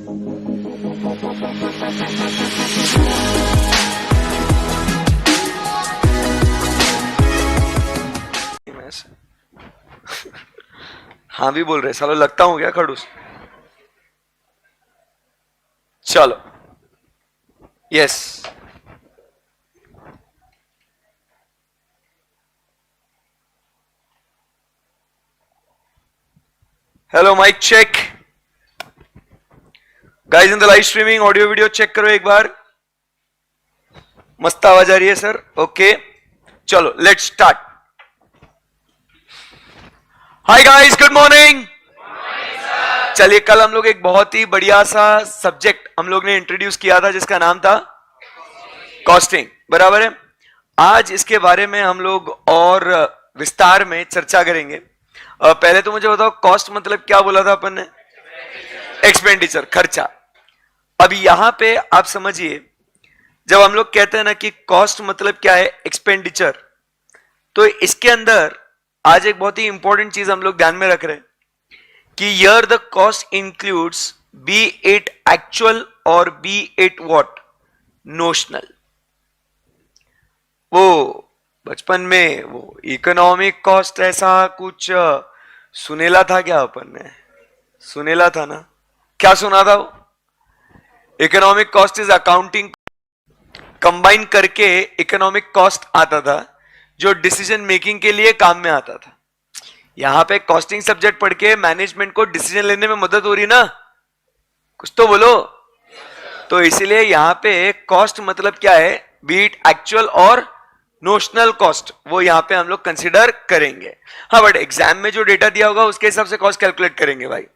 हाँ भी बोल रहे सालो, लगता हूं क्या खड़ूस? चलो, yes. Hello, mike check. Guys in the live streaming, audio video check करो एक बार। मस्त आवाज आ रही है सर? ओके, चलो let's start. Hi guys, good morning. चलिए, कल हम लोग एक बहुत ही बढ़िया सा सब्जेक्ट हम लोग ने इंट्रोड्यूस किया था जिसका नाम था कॉस्टिंग, बराबर है। आज इसके बारे में हम लोग और विस्तार में चर्चा करेंगे। पहले तो मुझे बताओ, कॉस्ट मतलब क्या बोला था अपन ने? एक्सपेंडिचर, खर्चा। अब यहां पे आप समझिए, जब हम लोग कहते हैं ना कि कॉस्ट मतलब क्या है, एक्सपेंडिचर, तो इसके अंदर आज एक बहुत ही इंपॉर्टेंट चीज हम लोग ध्यान में रख रहे हैं कि यर the cost includes be it actual और बी इट व्हाट, नोशनल। वो बचपन में वो इकोनॉमिक कॉस्ट ऐसा कुछ सुनेला था क्या? अपन ने सुनेला था ना? क्या सुना था वो? Economic cost is accounting, combine करके इकोनॉमिक कॉस्ट आता था जो डिसीजन मेकिंग के लिए काम में आता था। यहां पे कॉस्टिंग सब्जेक्ट पढ़ के मैनेजमेंट को डिसीजन लेने में मदद हो रही ना? कुछ तो बोलो। तो इसीलिए यहां पे कॉस्ट मतलब क्या है, बीट एक्चुअल और नोशनल कॉस्ट, वो यहां पे हम लोग कंसीडर करेंगे। हाँ, बट एग्जाम में जो डेटा दिया होगा उसके हिसाब से कॉस्ट कैलकुलेट करेंगे भाई।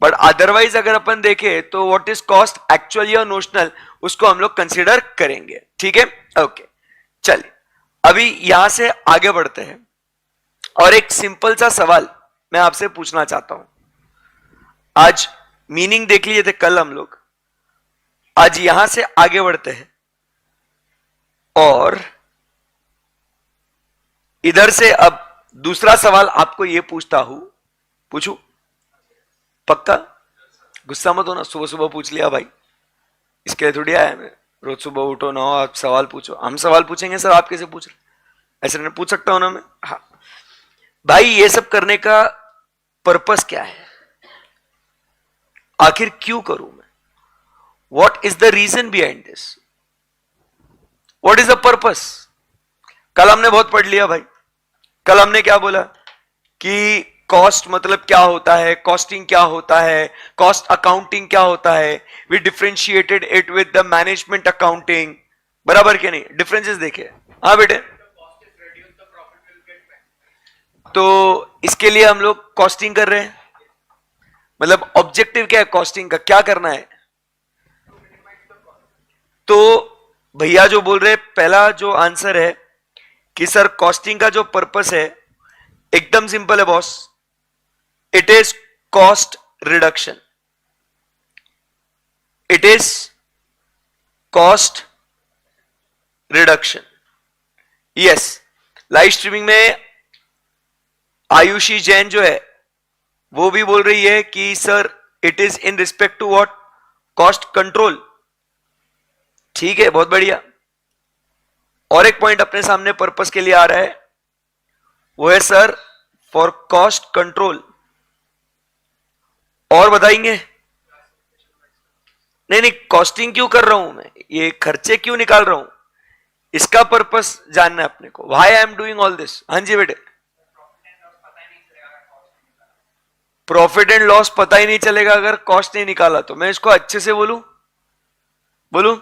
बट अदरवाइज अगर अपन देखें तो व्हाट इज कॉस्ट, एक्चुअल या नोशनल, उसको हम लोग कंसीडर करेंगे। ठीक है, ओके। चलिए, अभी यहां से आगे बढ़ते हैं और एक सिंपल सा सवाल मैं आपसे पूछना चाहता हूं। आज मीनिंग देख लिए थे कल हम लोग, आज यहां से आगे बढ़ते हैं और इधर से अब दूसरा सवाल आपको यह पूछता हूं। पूछू? पक्का? गुस्सा मत होना, सुबह सुबह पूछ लिया भाई, इसके लिए थोड़ी आया मैं। रोज सुबह उठो ना, आप सवाल पूछो। हम सवाल पूछेंगे सर, आप कैसे पूछ रहे? ऐसे नहीं पूछ सकता हूं ना मैं? हाँ भाई, ये सब करने का पर्पस क्या है? आखिर क्यों करूं मैं? What is the reason behind this? What is the purpose? कल हमने बहुत पढ़ लिया भाई। कल हमने क्या बोला कि कॉस्ट मतलब क्या होता है, कॉस्टिंग क्या होता है, कॉस्ट अकाउंटिंग क्या होता है। We differentiated it with the management accounting, बराबर के नहीं? डिफरेंसेस देखे? हाँ बेटे। तो इसके लिए हम लोग कॉस्टिंग कर रहे हैं, मतलब ऑब्जेक्टिव क्या है कॉस्टिंग का, क्या करना है? तो भैया जो बोल रहे, पहला जो आंसर है कि सर कॉस्टिंग का जो पर्पस है एकदम सिंपल है boss, it is cost reduction. It is cost reduction. Yes, live streaming में आयुषी जैन जो है वो भी बोल रही है कि sir it is in respect to what, cost control. ठीक है, बहुत बढ़िया। और एक पॉइंट अपने सामने पर्पस के लिए आ रहा है, वो है सर फॉर कॉस्ट कंट्रोल। और बताएंगे? नहीं नहीं, कॉस्टिंग क्यों कर रहा हूं मैं, ये खर्चे क्यों निकाल रहा हूं, इसका पर्पस जानना है अपने को। Why I am doing all this? हाँ जी बेटे। प्रॉफिट एंड लॉस पता ही नहीं चलेगा अगर कॉस्ट नहीं निकाला तो। मैं इसको अच्छे से बोलूं? बोलूं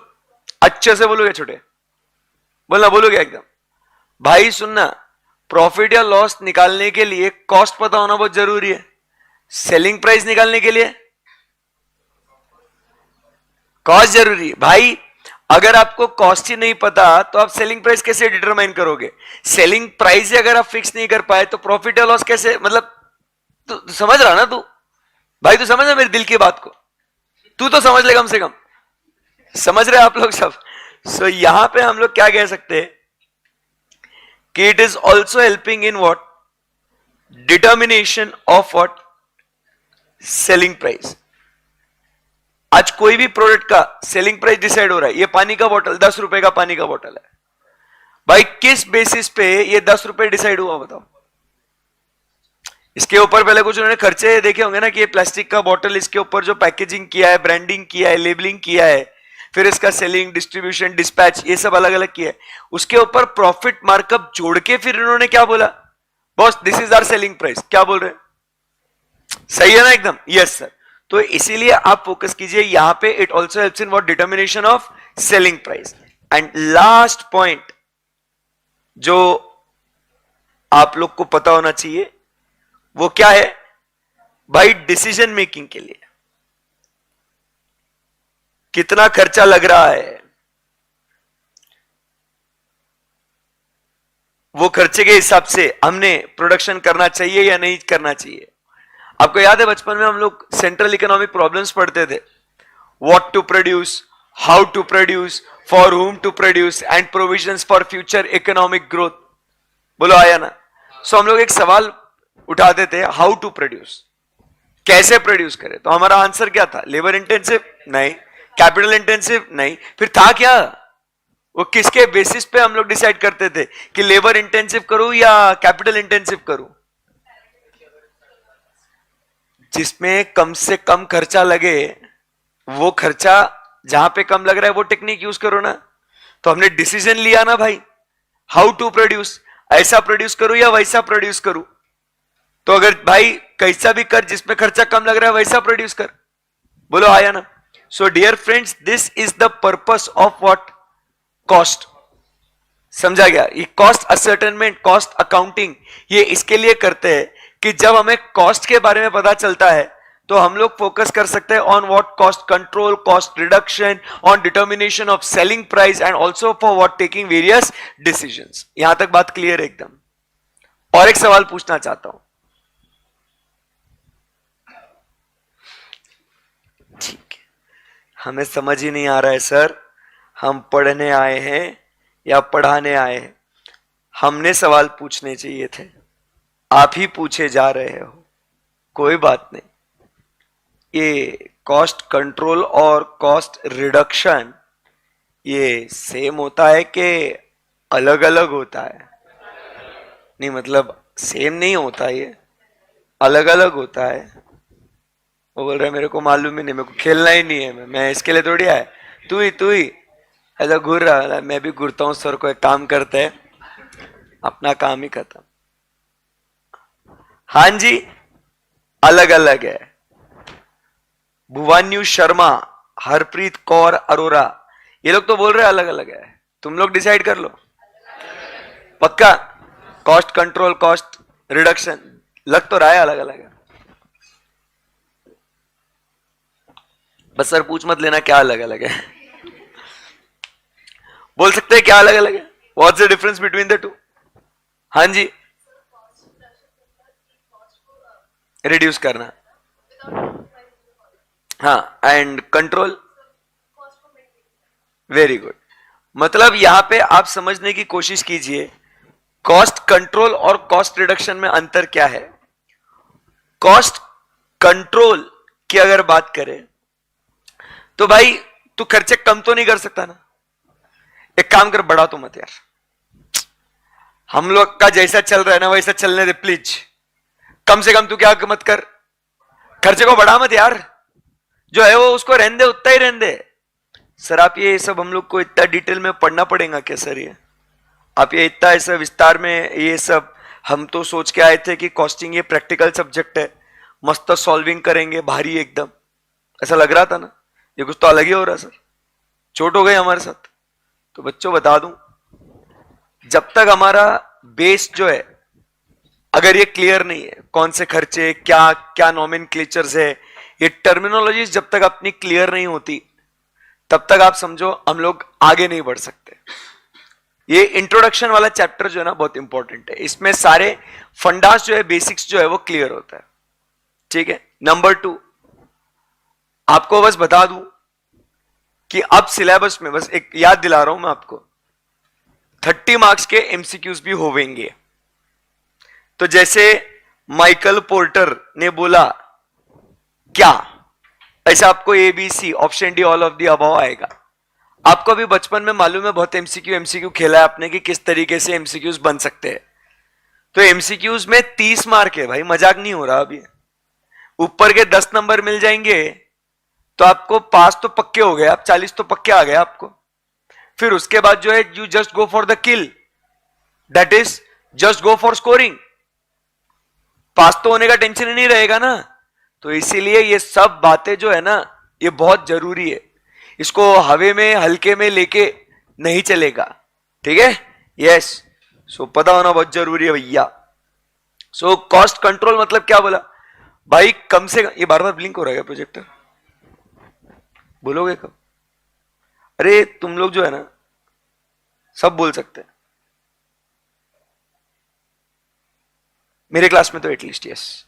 अच्छे से? बोलोगे छोटे? बोलना, बोलोगे एकदम? भाई सुनना, प्रॉफिट या लॉस निकालने के लिए कॉस्ट पता होना बहुत जरूरी है। सेलिंग प्राइस निकालने के लिए कॉस्ट जरूरी है भाई। अगर आपको कॉस्ट ही नहीं पता तो आप सेलिंग प्राइस कैसे डिटरमाइन करोगे? सेलिंग प्राइस ही अगर आप फिक्स नहीं कर पाए तो प्रॉफिट या लॉस कैसे? मतलब तू समझ रहा ना? तू भाई, तू समझ रहा मेरी दिल की बात को? तू तो समझ ले कम से कम। समझ रहे आप लोग सब? सो यहां पे हम लोग क्या कह सकते हैं कि it is also helping in what, determination of what, selling price. आज कोई भी प्रोडक्ट का सेलिंग प्राइस डिसाइड हो रहा है, ये पानी का बोतल 10 रुपए का पानी का बोतल है भाई, किस बेसिस पे ये 10 रुपए डिसाइड हुआ बताओ? इसके ऊपर पहले कुछ उन्होंने खर्चे देखे होंगे ना कि ये प्लास्टिक का बोतल, इसके ऊपर जो पैकेजिंग किया है, ब्रांडिंग किया है, लेबलिंग किया है, फिर इसका सेलिंग, डिस्ट्रीब्यूशन, डिस्पैच, ये सब अलग अलग किया है, उसके ऊपर प्रॉफिट मार्कअप जोड़ के फिर इन्होंने क्या बोला, boss this is our selling price. क्या बोल रहे हैं? सही है ना एकदम? Yes sir. तो इसीलिए आप फोकस कीजिए यहां पे, it also helps in what, determination of selling price. And last point जो आप लोग को पता होना चाहिए वो क्या है भाई, डिसीजन मेकिंग के लिए कितना खर्चा लग रहा है, वो खर्चे के हिसाब से हमने प्रोडक्शन करना चाहिए या नहीं करना चाहिए। आपको याद है बचपन में हम लोग सेंट्रल इकोनॉमिक प्रॉब्लम्स पढ़ते थे, what to produce, how to produce, for whom to produce and provisions for future economic growth. बोलो आया ना? सो हम लोग एक सवाल उठाते थे, हाउ टू प्रोड्यूस, कैसे प्रोड्यूस करें? तो हमारा आंसर क्या था? लेबर इंटेंसिव नहीं, कैपिटल इंटेंसिव नहीं, फिर था क्या? वो किसके बेसिस पे हम लोग डिसाइड करते थे कि लेबर इंटेंसिव करूं या कैपिटल इंटेंसिव करूं? जिसमें कम से कम खर्चा लगे, वो खर्चा जहां पे कम लग रहा है वो टेक्निक यूज करो ना। तो हमने डिसीजन लिया ना भाई, हाउ टू प्रोड्यूस, ऐसा प्रोड्यूस करूं या वैसा प्रोड्यूस करूं। तो अगर भाई कैसा भी कर, जिसमें खर्चा कम लग रहा है वैसा प्रोड्यूस कर। बोलो आया ना? So dear friends, this is the purpose of what, cost. समझा गया? ये कॉस्ट असर्टेनमेंट, कॉस्ट अकाउंटिंग, ये इसके लिए करते हैं कि जब हमें कॉस्ट के बारे में पता चलता है तो हम लोग फोकस कर सकते हैं on what, cost control, cost reduction, on determination of selling price and also for what, taking various decisions. यहां तक बात क्लियर है एकदम? और एक सवाल पूछना चाहता हूं। ठीक है, हमें समझ ही नहीं आ रहा है सर, हम पढ़ने आए हैं या पढ़ाने आए हैं? हमने सवाल पूछने चाहिए थे, आप ही पूछे जा रहे हो। कोई बात नहीं, ये कॉस्ट कंट्रोल और कॉस्ट रिडक्शन ये सेम होता है कि अलग अलग होता है? नहीं मतलब सेम नहीं होता, ये अलग अलग होता है। वो बोल रहा है मेरे को मालूम ही नहीं, मेरे को खेलना ही नहीं है, मैं इसके लिए थोड़ी आया। तू ही ऐसा घूर रहा, मैं भी घूरता हूँ सर को, एक काम करते हैं, अपना काम ही खत्म। हाँ जी, अलग अलग है। भुवान्यू शर्मा, हरप्रीत कौर अरोरा, ये लोग तो बोल रहे हैं अलग अलग है। तुम लोग डिसाइड कर लो पक्का। कॉस्ट कंट्रोल, कॉस्ट रिडक्शन, लग तो रहा है अलग अलग है। बस सर पूछ मत लेना क्या अलग अलग है। बोल सकते हैं क्या अलग अलग है? What's the difference between the two? हाँ जी, रिड्यूस करना, हाँ, एंड कंट्रोल। Very good. मतलब यहां पे आप समझने की कोशिश कीजिए, कॉस्ट कंट्रोल और कॉस्ट रिडक्शन में अंतर क्या है। कॉस्ट कंट्रोल की अगर बात करें तो भाई तू खर्चे कम तो नहीं कर सकता ना, एक काम कर, बढ़ा तो मत यार, हम लोग का जैसा चल रहा है ना वैसा चलने दे प्लीज। कम से कम तू क्या मत कर, खर्चे को बढ़ा मत यार, जो है वो उसको रहने दे, उतना ही रहने दे। सर आप ये सब हम लोग को इतना डिटेल में पढ़ना पड़ेगा क्या सर? ये आप ये इतना ऐसा विस्तार में ये सब, हम तो सोच के आए थे कि कॉस्टिंग ये प्रैक्टिकल सब्जेक्ट है, मस्त सॉल्विंग करेंगे भारी एकदम, ऐसा लग रहा था ना, ये कुछ तो अलग ही हो रहा सर, चोट हो गई हमारे साथ। तो बच्चों बता दूं, जब तक हमारा बेस जो है अगर ये क्लियर नहीं है, कौन से खर्चे, क्या क्या नॉमेनक्लेचर्स है, ये टर्मिनोलॉजीज जब तक अपनी क्लियर नहीं होती तब तक आप समझो हम लोग आगे नहीं बढ़ सकते। ये इंट्रोडक्शन वाला चैप्टर जो है ना बहुत इंपॉर्टेंट है, इसमें सारे फंडास जो है, बेसिक्स जो है वो क्लियर होता है। ठीक है। नंबर 2, आपको बस बता दूं कि अब सिलेबस में बस एक याद दिला रहा हूं मैं आपको, 30 मार्क्स के एमसीक्यूज भी होवेंगे। तो जैसे माइकल पोर्टर ने बोला क्या, ऐसा आपको A B C option D all of the above आएगा। आपको अभी बचपन में मालूम है बहुत एमसीक्यू खेला है आपने कि किस तरीके से एमसीक्यूज बन सकते हैं। तो एमसीक्यूज में 30 मार्क है भाई, मजाक नहीं हो रहा अभी। ऊपर के 10 नंबर मिल जाएंगे तो आपको पास तो पक्के हो गए, आप 40 तो पक्के आ गए आपको। फिर उसके बाद जो है you just go for the kill, that is just go for scoring. Pass तो होने का टेंशन ही नहीं रहेगा ना। तो इसीलिए ये सब बातें जो है ना ये बहुत जरूरी है, इसको हवे में हल्के में लेके नहीं चलेगा, ठीक है। यस, सो पता होना बहुत जरूरी है भैया। सो कॉस्ट कंट्रोल मतलब क्या बोला भाई, कम से कम। ये बार बार ब्लिंक हो रहा है प्रोजेक्टर, बोलोगे कब? अरे तुम लोग जो है ना सब बोल सकते हैं मेरे क्लास में तो at least. Yes,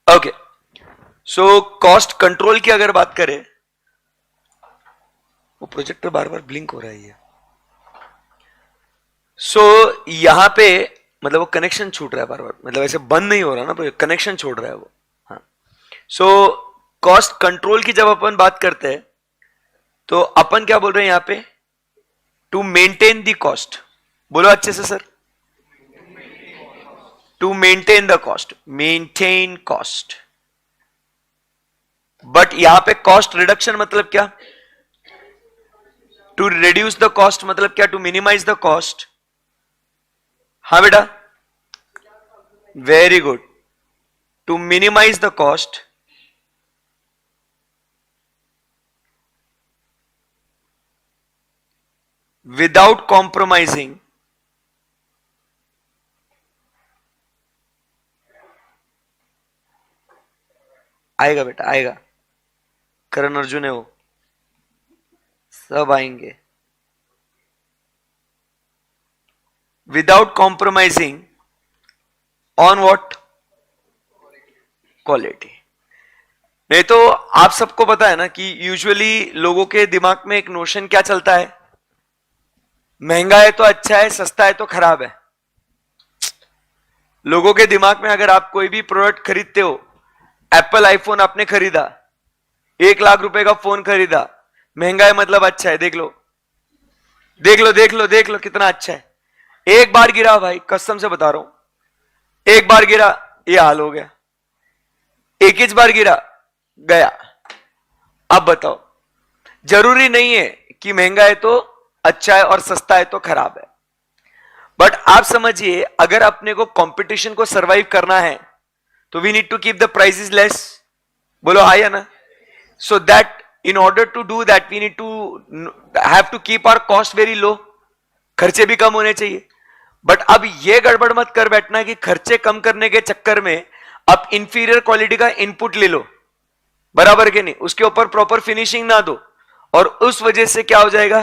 okay. So cost control की अगर बात करें, वो प्रोजेक्टर बार बार ब्लिंक हो रहा है। सो यहां पे मतलब वो कनेक्शन छूट रहा है बार बार, मतलब ऐसे बंद नहीं हो रहा ना, कनेक्शन छोड़ रहा है वो। हाँ, सो कॉस्ट कंट्रोल की जब अपन बात करते हैं तो अपन क्या बोल रहे हैं यहां पे, टू मेंटेन द कॉस्ट। बोलो अच्छे से sir, to maintain the cost, maintain cost. But यहां पे कॉस्ट रिडक्शन मतलब क्या, टू रिड्यूस द कॉस्ट मतलब क्या, टू मिनिमाइज द कॉस्ट। हाँ बेटा, very good, to minimise the cost without compromising आएगा बेटा, आएगा। करण अर्जुन है वो, सब आएंगे। Without compromising on what, quality. नहीं तो आप सबको पता है ना कि यूजुअली लोगों के दिमाग में एक नोशन क्या चलता है, महंगा है तो अच्छा है, सस्ता है तो खराब है। लोगों के दिमाग में अगर आप कोई भी प्रोडक्ट खरीदते हो, एप्पल आईफोन आपने खरीदा, 1 लाख रुपए का फोन खरीदा, महंगा है मतलब अच्छा है। देख लो देख लो देख लो देख लो कितना अच्छा है। एक बार गिरा भाई, कसम से बता रहा हूं, एक बार गिरा ये हाल हो गया, एक ही बार गिरा गया। अब बताओ, जरूरी नहीं है कि महंगा है तो अच्छा है और सस्ता है तो खराब है। बट आप समझिए, अगर अपने को कंपटीशन को सरवाइव करना है तो we need to keep the prices less. बोलो हां या ना। So that in order to do that we need to have to keep our cost very low, खर्चे भी कम होने चाहिए। बट अब यह गड़बड़ मत कर बैठना कि खर्चे कम करने के चक्कर में आप इंफीरियर क्वालिटी का इनपुट ले लो, बराबर के नहीं, उसके ऊपर प्रॉपर फिनिशिंग ना दो, और उस वजह से क्या हो जाएगा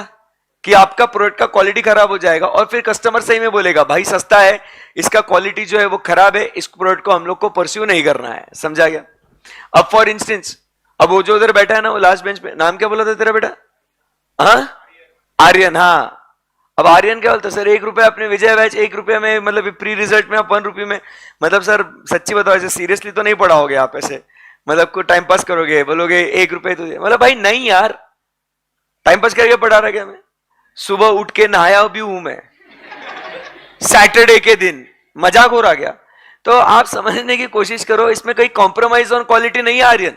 कि आपका प्रोडक्ट का क्वालिटी खराब हो जाएगा। और फिर कस्टमर सही में बोलेगा भाई सस्ता है, इसका क्वालिटी जो है वो खराब है, इस प्रोडक्ट को हम लोग को परस्यू नहीं करना है। समझा गया। अब फॉर इंस्टेंस, अब वो जो उधर बैठा है ना, वो लास्ट बेंच पे, नाम क्या बोला था तेरा बेटा? हाँ, आर्यन। हाँ, अब आर्यन क्या बोलता, सर 1 रुपया अपने विजय बैच 1 रुपये में, मतलब प्री रिजल्ट में आप 1 रुपये में, मतलब सर सच्ची बताओ ऐसे सीरियसली तो नहीं पढ़ाओगे आप, ऐसे मतलब को टाइम पास करोगे, बोलोगे 1 रुपये तो, मतलब भाई नहीं यार, टाइम पास करके पढ़ा रहा क्या मैं? सुबह उठ के नहाया भी हूं मैं, सैटरडे के दिन, मजाक हो रहा क्या? तो आप समझने की कोशिश करो, इसमें कोई कॉम्प्रोमाइज ऑन क्वालिटी नहीं है आर्यन।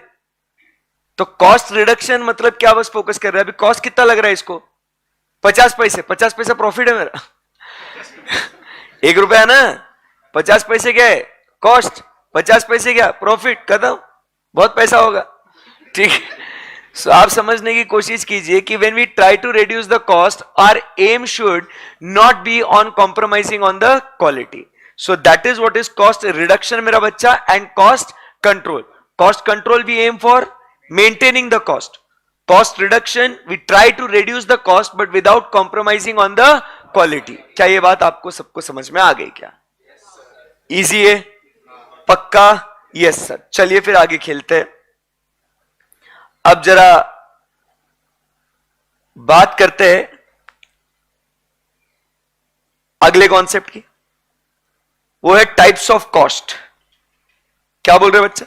तो कॉस्ट रिडक्शन मतलब क्या, बस फोकस कर रहा है। अभी कॉस्ट कितना लग रहा है इसको? 50 पैसे, 50 पैसा प्रॉफिट है मेरा। 1 रुपया ना, 50 पैसे क्या है कॉस्ट, 50 पैसे क्या प्रॉफिट, खत्म, बहुत पैसा होगा, ठीक है। सो आप समझने की कोशिश कीजिए कि when we try to reduce the cost, our aim should not be on compromising on the quality. So that is what is cost reduction मेरा बच्चा, एंड cost control. Cost control we aim for maintaining the cost. Cost reduction, we try to reduce the cost but without compromising on the quality. क्या ये बात आपको सबको समझ में आ गई क्या? इजी है, पक्का? Yes sir. चलिए फिर आगे खेलते हैं। अब जरा बात करते हैं अगले कॉन्सेप्ट की, वो है टाइप्स ऑफ कॉस्ट। क्या बोल रहे बच्चा?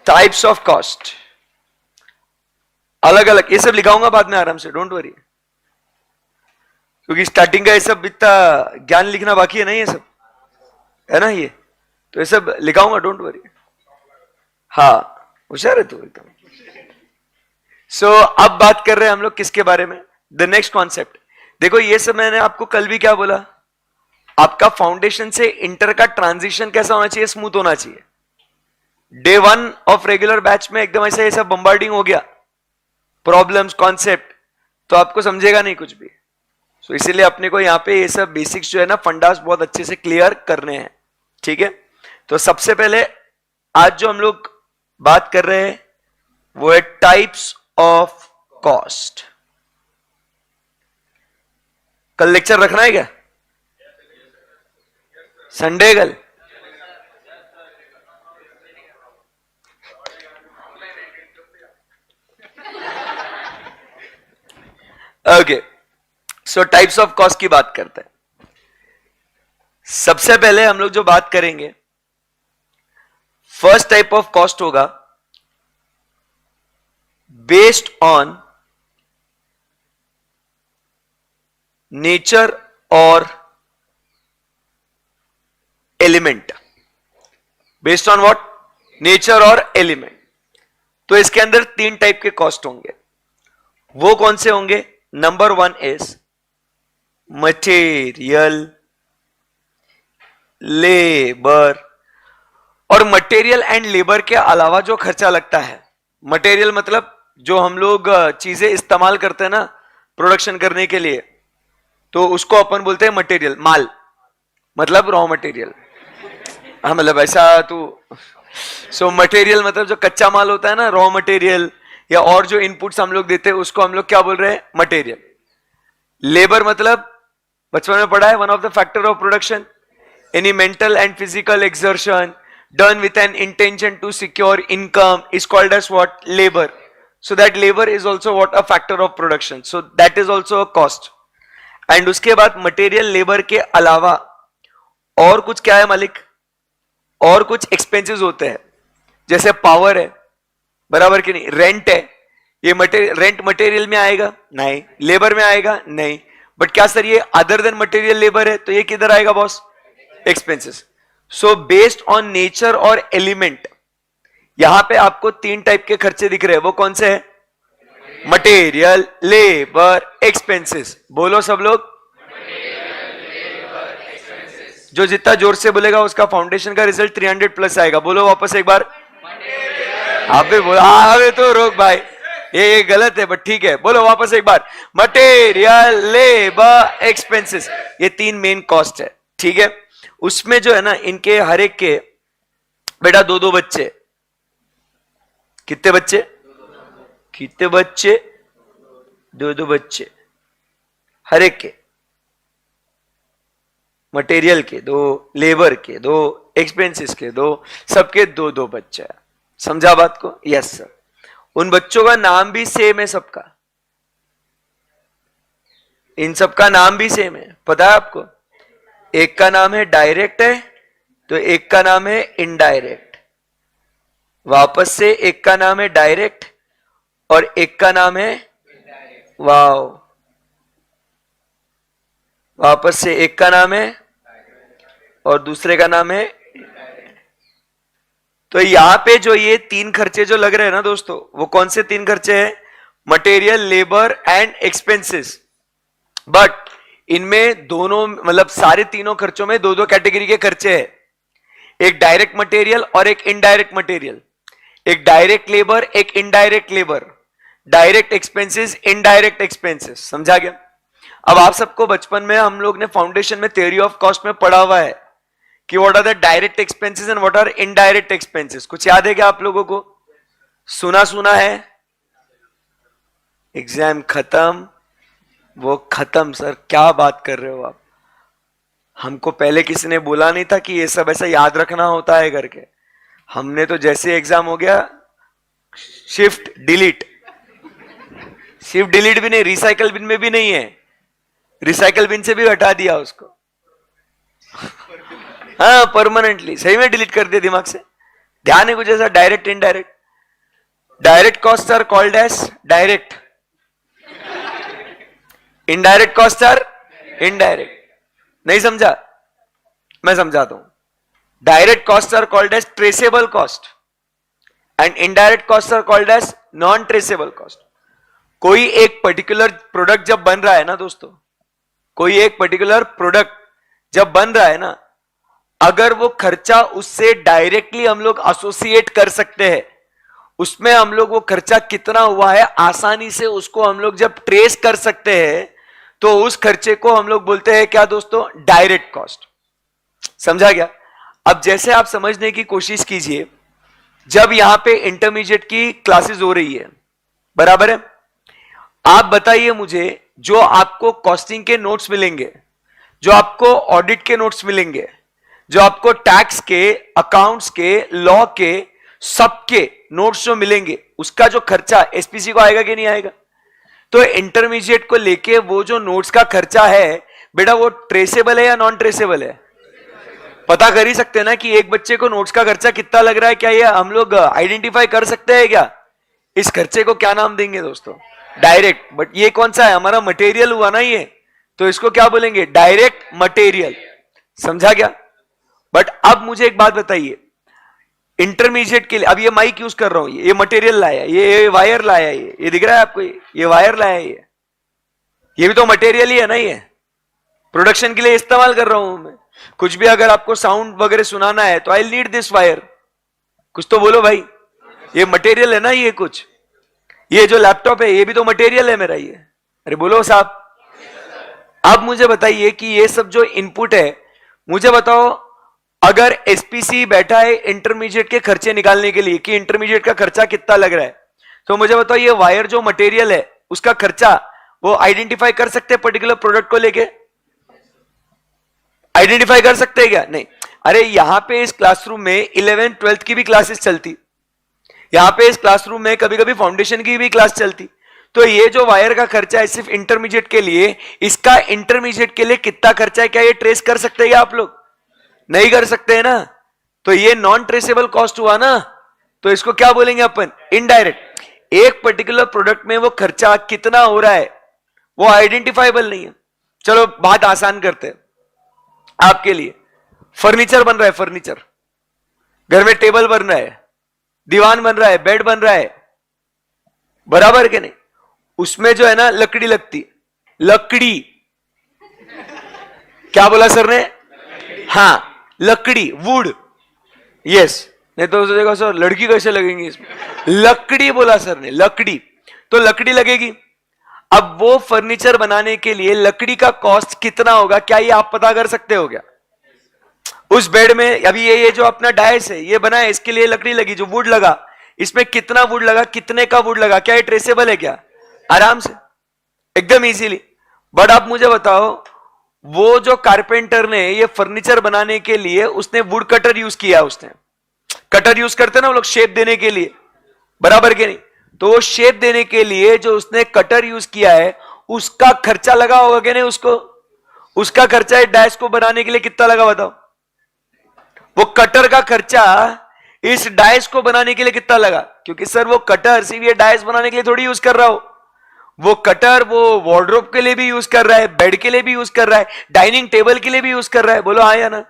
टाइप्स ऑफ कॉस्ट, अलग अलग। ये सब लिखाऊंगा बाद में आराम से, डोंट वरी, क्योंकि स्टार्टिंग का ये सब इतना ज्ञान लिखना बाकी है नहीं, ये सब है ना, ये तो ये सब लिखाऊंगा, डोंट वरी। हाँ, होशियार है तू एकदम। सो अब बात कर रहे हैं हम लोग किसके बारे में? The next concept. देखो ये सब मैंने आपको कल भी क्या बोला, आपका फाउंडेशन से इंटर का ट्रांजिशन कैसा होना चाहिए? स्मूथ होना चाहिए। डे 1 ऑफ रेगुलर बैच में एकदम ऐसे ऐसा बम्बार्डिंग हो गया, प्रॉब्लम्स, कॉन्सेप्ट, तो आपको समझेगा नहीं कुछ भी। सो इसीलिए अपने को यहां पे ये सब बेसिक्स जो है ना, फंडास बहुत अच्छे से क्लियर करने हैं, ठीक है? तो सबसे पहले आज जो हम लोग बात कर रहे हैं वो है टाइप्स ऑफ कॉस्ट। कल लेक्चर रखना है क्या? संडे कल? Okay, so types of cost की बात करते हैं। सबसे पहले हम लोग जो बात करेंगे, फर्स्ट टाइप ऑफ कॉस्ट होगा बेस्ड ऑन नेचर और element. Based on what? Nature और एलिमेंट। तो इसके अंदर 3 टाइप के कॉस्ट होंगे। वो कौन से होंगे? Number 1 is material, labour. और मटेरियल एंड लेबर के अलावा जो खर्चा लगता है, मटेरियल मतलब जो हम लोग चीजें इस्तेमाल करते हैं ना प्रोडक्शन करने के लिए, तो उसको अपन बोलते हैं मटेरियल, माल मतलब रॉ मटेरियल। हाँ, मतलब ऐसा तू। सो मटेरियल मतलब जो कच्चा माल होता है ना, रॉ मटेरियल, या और जो इनपुट्स हम लोग देते हैं उसको हम लोग क्या बोल रहे हैं? मटेरियल। लेबर मतलब बचपन में पढ़ा है, one of the factor of production, any mental and physical exertion done with an intention to secure income is called as what? Labor. So that labor is also what? A factor of production. So that is also a cost. And उसके बाद material labour के अलावा और कुछ क्या है मालिक? और कुछ एक्सपेंसेस होते हैं, जैसे पावर है, बराबर कि नहीं? रेंट है, ये रेंट मटेरियल में आएगा? नहीं। लेबर में आएगा? नहीं। बट क्या सर ये अदर देन मटेरियल लेबर है, तो ये किधर आएगा boss? Expenses. So based on nature और एलिमेंट, यहां पे आपको 3 टाइप के खर्चे दिख रहे हैं। वो कौन से हैं? Material, labour, expenses. बोलो सब लोग। जो जितना जोर से बोलेगा उसका फाउंडेशन का रिजल्ट 300 प्लस आएगा। बोलो वापस एक बार। अबे बोला, अबे तो रोक भाई, ये गलत है, बट ठीक है, बोलो वापस एक बार। मटेरियल, लेबर, एक्सपेंसेस, ये 3 मेन कॉस्ट है, ठीक है? उसमें जो है ना, इनके हर एक के बेटा 2-2 बच्चे। कितने बच्चे? कितने बच्चे? 2-2 बच्चे हर एक के। मटेरियल के 2, लेबर के 2, एक्सपेंसेस के 2, सबके 2-2 बच्चे। समझा बात को? Yes sir. उन बच्चों का नाम भी सेम है सबका, इन सबका नाम भी सेम है, पता है आपको? एक का नाम है डायरेक्ट है, तो एक का नाम है इनडायरेक्ट। वापस से, एक का नाम है डायरेक्ट और एक का नाम है, वाओ, वापस से एक का नाम है और दूसरे का नाम है। तो यहां पे जो ये 3 खर्चे जो लग रहे हैं ना दोस्तों, वो कौन से 3 खर्चे हैं? Material, labour and expenses. But इनमें दोनों मतलब सारे तीनों खर्चों में 2-2 कैटेगरी के खर्चे हैं, एक डायरेक्ट मटेरियल और एक इनडायरेक्ट मटेरियल, एक डायरेक्ट लेबर, एक indirect labour, direct expenses, indirect expenses. समझा गया? अब आप सबको बचपन में हम लोग ने फाउंडेशन में थ्योरी ऑफ कॉस्ट में पढ़ा हुआ है कि what are the direct expenses and what are indirect expenses. कुछ याद है क्या आप लोगों को? सुना है? एग्जाम खत्म, वो खत्म सर, क्या बात कर रहे हो आप? हमको पहले किसी ने बोला नहीं था कि ये सब ऐसा याद रखना होता है करके। हमने तो जैसे एग्जाम हो गया, शिफ्ट डिलीट, शिफ्ट डिलीट भी नहीं, रिसाइकल बिन में भी नहीं है, रिसाइकल बिन से भी हटा दिया उसको। हाँ परमानेंटली, सही में डिलीट कर दिया दिमाग से। ध्यान है कुछ ऐसा direct indirect? Direct cost are called as direct, indirect cost are indirect. नहीं समझा? मैं समझाता हूं। Direct cost are called as traceable cost and indirect cost are called as non traceable cost. कोई एक पर्टिकुलर प्रोडक्ट जब बन रहा है ना दोस्तों, कोई एक पर्टिकुलर प्रोडक्ट जब बन रहा है ना, अगर वो खर्चा उससे डायरेक्टली हम लोग एसोसिएट कर सकते हैं, उसमें हम लोग वो खर्चा कितना हुआ है आसानी से उसको हम लोग जब ट्रेस कर सकते हैं, तो उस खर्चे को हम लोग बोलते हैं क्या दोस्तों? Direct cost. समझा गया? अब जैसे आप समझने की कोशिश कीजिए, जब यहां पे इंटरमीडिएट की क्लासेस हो रही है, बराबर है, आप बताइए मुझे, जो आपको कॉस्टिंग के नोट्स मिलेंगे, जो आपको ऑडिट के नोट्स मिलेंगे, जो आपको टैक्स के, अकाउंट्स के, लॉ के, सबके नोट्स जो मिलेंगे, उसका जो खर्चा एसपीसी को आएगा कि नहीं आएगा? तो इंटरमीडिएट को लेके वो जो नोट्स का खर्चा है बेटा, वो ट्रेसेबल है या नॉन ट्रेसेबल है? पता कर ही सकते हैं ना कि एक बच्चे को नोट्स का खर्चा कितना लग रहा है। क्या ये हम लोग आइडेंटिफाई कर सकते हैं क्या? इस खर्चे को क्या नाम देंगे दोस्तों? डायरेक्ट। बट ये कौन सा है? हमारा मटेरियल हुआ ना ये, तो इसको क्या बोलेंगे? Direct material. समझा गया? बट अब मुझे एक बात बताइए, इंटरमीडिएट के लिए, अब ये माइक यूज कर रहा हूं, ये मटेरियल लाया, ये वायर लाया, ये दिख रहा है आपको? ये वायर लाया, ये भी तो मटेरियल ही है ना, ये प्रोडक्शन के लिए इस्तेमाल कर रहा हूं मैं। कुछ भी अगर आपको साउंड वगैरह सुनाना है तो आई नीड दिस वायर। कुछ तो बोलो भाई, ये मटेरियल है ना ये कुछ। ये जो लैपटॉप है ये भी तो मटेरियल है मेरा ये। अरे बोलो साहब। अब मुझे बताइए कि ये सब जो इनपुट है, मुझे बताओ, अगर एसपीसी बैठा है इंटरमीडिएट के खर्चे निकालने के लिए कि इंटरमीडिएट का खर्चा कितना लग रहा है, तो मुझे बताओ ये वायर जो मटेरियल है उसका खर्चा वो आइडेंटिफाई कर सकते हैं पर्टिकुलर प्रोडक्ट को लेके? आइडेंटिफाई कर सकते हैं क्या? नहीं। अरे यहां पे इस क्लासरूम में 11th 12th की भी क्लासेस चलती, यहां पे इस क्लासरूम में कभी कभी फाउंडेशन की भी क्लास चलती। तो ये जो वायर का खर्चा है सिर्फ इंटरमीडिएट के लिए, इसका इंटरमीडिएट के लिए कितना खर्चा है, क्या ये ट्रेस कर सकते हैं आप लोग? नहीं कर सकते हैं ना। तो ये नॉन ट्रेसेबल कॉस्ट हुआ ना, तो इसको क्या बोलेंगे अपन? इनडायरेक्ट। एक पर्टिकुलर प्रोडक्ट में वो खर्चा कितना हो रहा है वो आइडेंटिफाइबल नहीं है। चलो बात आसान करते हैं आपके लिए। फर्नीचर बन रहा है, फर्नीचर घर में, टेबल बन रहा है, दीवान बन रहा है, बेड बन रहा है, बराबर के नहीं? उसमें जो है ना लकड़ी लगती, लकड़ी, क्या बोला सर ने? हाँ लकड़ी, वुड। यस, नहीं तो सोचेगा सर लड़की कैसे लगेंगी इसमें। लकड़ी बोला सर ने, लकड़ी। तो लकड़ी लगेगी। अब वो फर्नीचर बनाने के लिए लकड़ी का कॉस्ट कितना होगा, क्या ये आप पता कर सकते हो क्या? उस बेड में अभी ये जो अपना डायस है ये बना है, इसके लिए लकड़ी लगी, जो वुड लगा, इसमें कितना वुड लगा, कितने का वुड लगा, क्या ये ट्रेसेबल है क्या? आराम से, एकदम इजीली। बट आप मुझे बताओ, वो जो कारपेंटर ने ये फर्नीचर बनाने के लिए उसने वुड कटर यूज किया, उसने कटर यूज करते ना वो लोग शेप देने के लिए, बराबर के नहीं? तो वो शेप देने के लिए जो उसने कटर यूज किया है उसका खर्चा लगा होगा कि नहीं उसको? उसका खर्चा है डायस को बनाने के लिए कितना लगा बताओ? वो कटर का खर्चा इस डायस को बनाने के लिए कितना लगा? क्योंकि सर वो कटर सिर्फ ये डायस बनाने के लिए थोड़ी यूज कर रहा हो, वो कटर वो वार्डरोब के लिए भी यूज कर रहा है, बेड के लिए भी यूज कर रहा है, डाइनिंग टेबल के लिए भी यूज कर रहा है। बोलो हाँ या ना?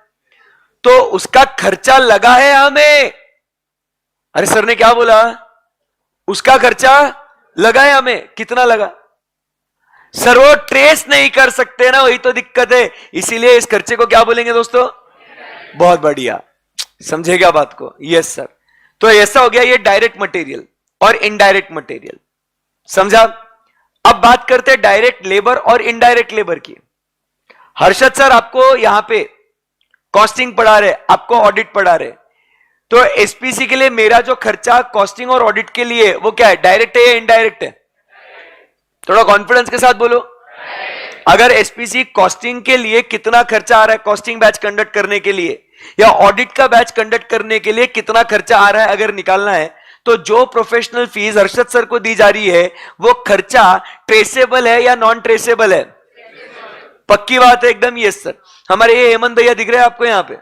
तो उसका खर्चा लगा है हमें। अरे सर ने क्या बोला? उसका खर्चा लगा है हमें। कितना लगा? सर वो ट्रेस नहीं कर सकते ना, वही तो दिक्कत है। इसीलिए इस खर्चे को क्या बोलेंगे दोस्तों? बहुत बढ़िया, समझेगा बात को? Yes sir. तो ऐसा हो गया ये डायरेक्ट मटेरियल और इनडायरेक्ट मटेरियल। समझा? अब बात करते हैं डायरेक्ट लेबर और इनडायरेक्ट लेबर की। हर्षद सर आपको यहां पे कॉस्टिंग पढ़ा रहे, आपको ऑडिट पढ़ा रहे, तो एसपीसी के लिए मेरा जो खर्चा कॉस्टिंग और ऑडिट के लिए वो क्या है? डायरेक्ट है या इनडायरेक्ट है? थोड़ा कॉन्फिडेंस के साथ बोलो। अगर एसपीसी कॉस्टिंग के लिए कितना खर्चा आ रहा है कॉस्टिंग बैच कंडक्ट करने के लिए, या ऑडिट का बैच कंडक्ट करने के लिए कितना खर्चा आ रहा है अगर निकालना है, तो जो प्रोफेशनल फीस हर्षद सर को दी जा रही है वो खर्चा ट्रेसेबल है या नॉन ट्रेसेबल है? पक्की बात है एकदम, यस सर। हमारे ये हेमंत भैया दिख रहे हैं आपको यहाँ पे,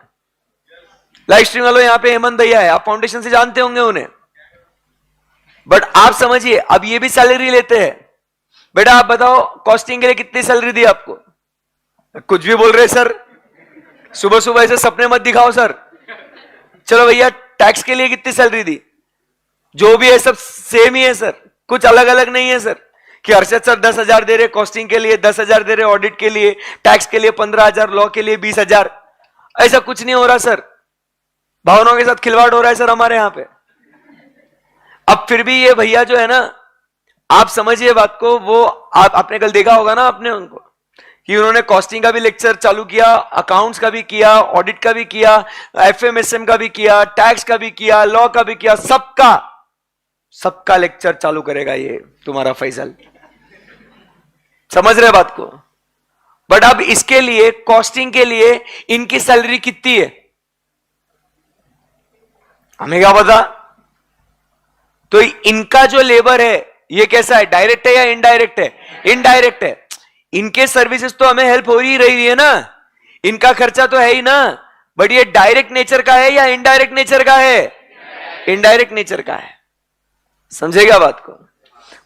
लाइव स्ट्रीम वालों, यहाँ पे हेमंत भैया है, आप फाउंडेशन से जानते होंगे उन्हें। बट आप समझिए, अब ये भी सैलरी लेते हैं। बेटा आप बताओ कॉस्टिंग के लिए कितनी सैलरी दी आपको? कुछ भी बोल रहे सर, सुबह सुबह ऐसे सपने मत दिखाओ सर। चलो भैया टैक्स के लिए कितनी सैलरी दी? जो भी है सब सेम ही है सर, कुछ अलग अलग नहीं है सर। कि हर्षद सर 10,000 दे रहे कॉस्टिंग के लिए, 10,000 दे रहे ऑडिट के लिए, टैक्स के लिए 15,000, लॉ के लिए 20,000। ऐसा कुछ नहीं हो रहा सर, भावनाओं के साथ खिलवाड़ हो रहा है सर हमारे यहां पे। अब फिर भी ये भैया जो है ना, आप समझिए बात को, वो आपने कल देखा होगा ना आपने उनको, कि उन्होंने कॉस्टिंग का भी लेक्चर चालू किया, अकाउंट्स का भी किया, ऑडिट का भी किया, एफएमएसएम का भी किया, टैक्स का भी किया, लॉ का भी किया, सबका लेक्चर चालू करेगा ये तुम्हारा फैजल। समझ रहे बात को? बट अब इसके लिए, कॉस्टिंग के लिए इनकी सैलरी कितनी है हमें क्या पता। तो इनका जो लेबर है ये कैसा है, डायरेक्ट है या इनडायरेक्ट है? इनडायरेक्ट है। इनके सर्विसेज तो हमें हेल्प हो ही रही है ना, इनका खर्चा तो है ही ना। बट ये डायरेक्ट नेचर का है या इनडायरेक्ट नेचर का है? इनडायरेक्ट नेचर का है। समझेगा बात को?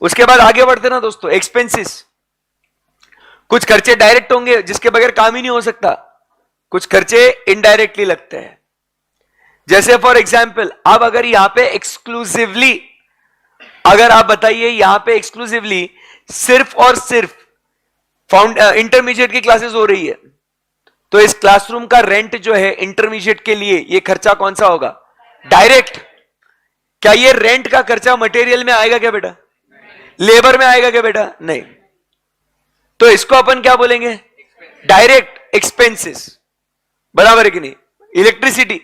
उसके बाद आगे बढ़ते ना दोस्तों, एक्सपेंसेस। कुछ खर्चे डायरेक्ट होंगे जिसके बगैर काम ही नहीं हो सकता, कुछ खर्चे इनडायरेक्टली लगते हैं। जैसे फॉर एग्जाम्पल, अब अगर यहां पे एक्सक्लूसिवली, अगर आप बताइए यहां पे एक्सक्लूसिवली सिर्फ और सिर्फ इंटरमीडिएट की क्लासेस हो रही है, तो इस क्लासरूम का रेंट जो है इंटरमीडिएट के लिए, ये खर्चा कौन सा होगा? डायरेक्ट। क्या ये रेंट का खर्चा मटेरियल में आएगा क्या बेटा? लेबर में आएगा क्या बेटा? नहीं। तो इसको अपन क्या बोलेंगे? Direct expenses. बराबर है कि नहीं? इलेक्ट्रिसिटी,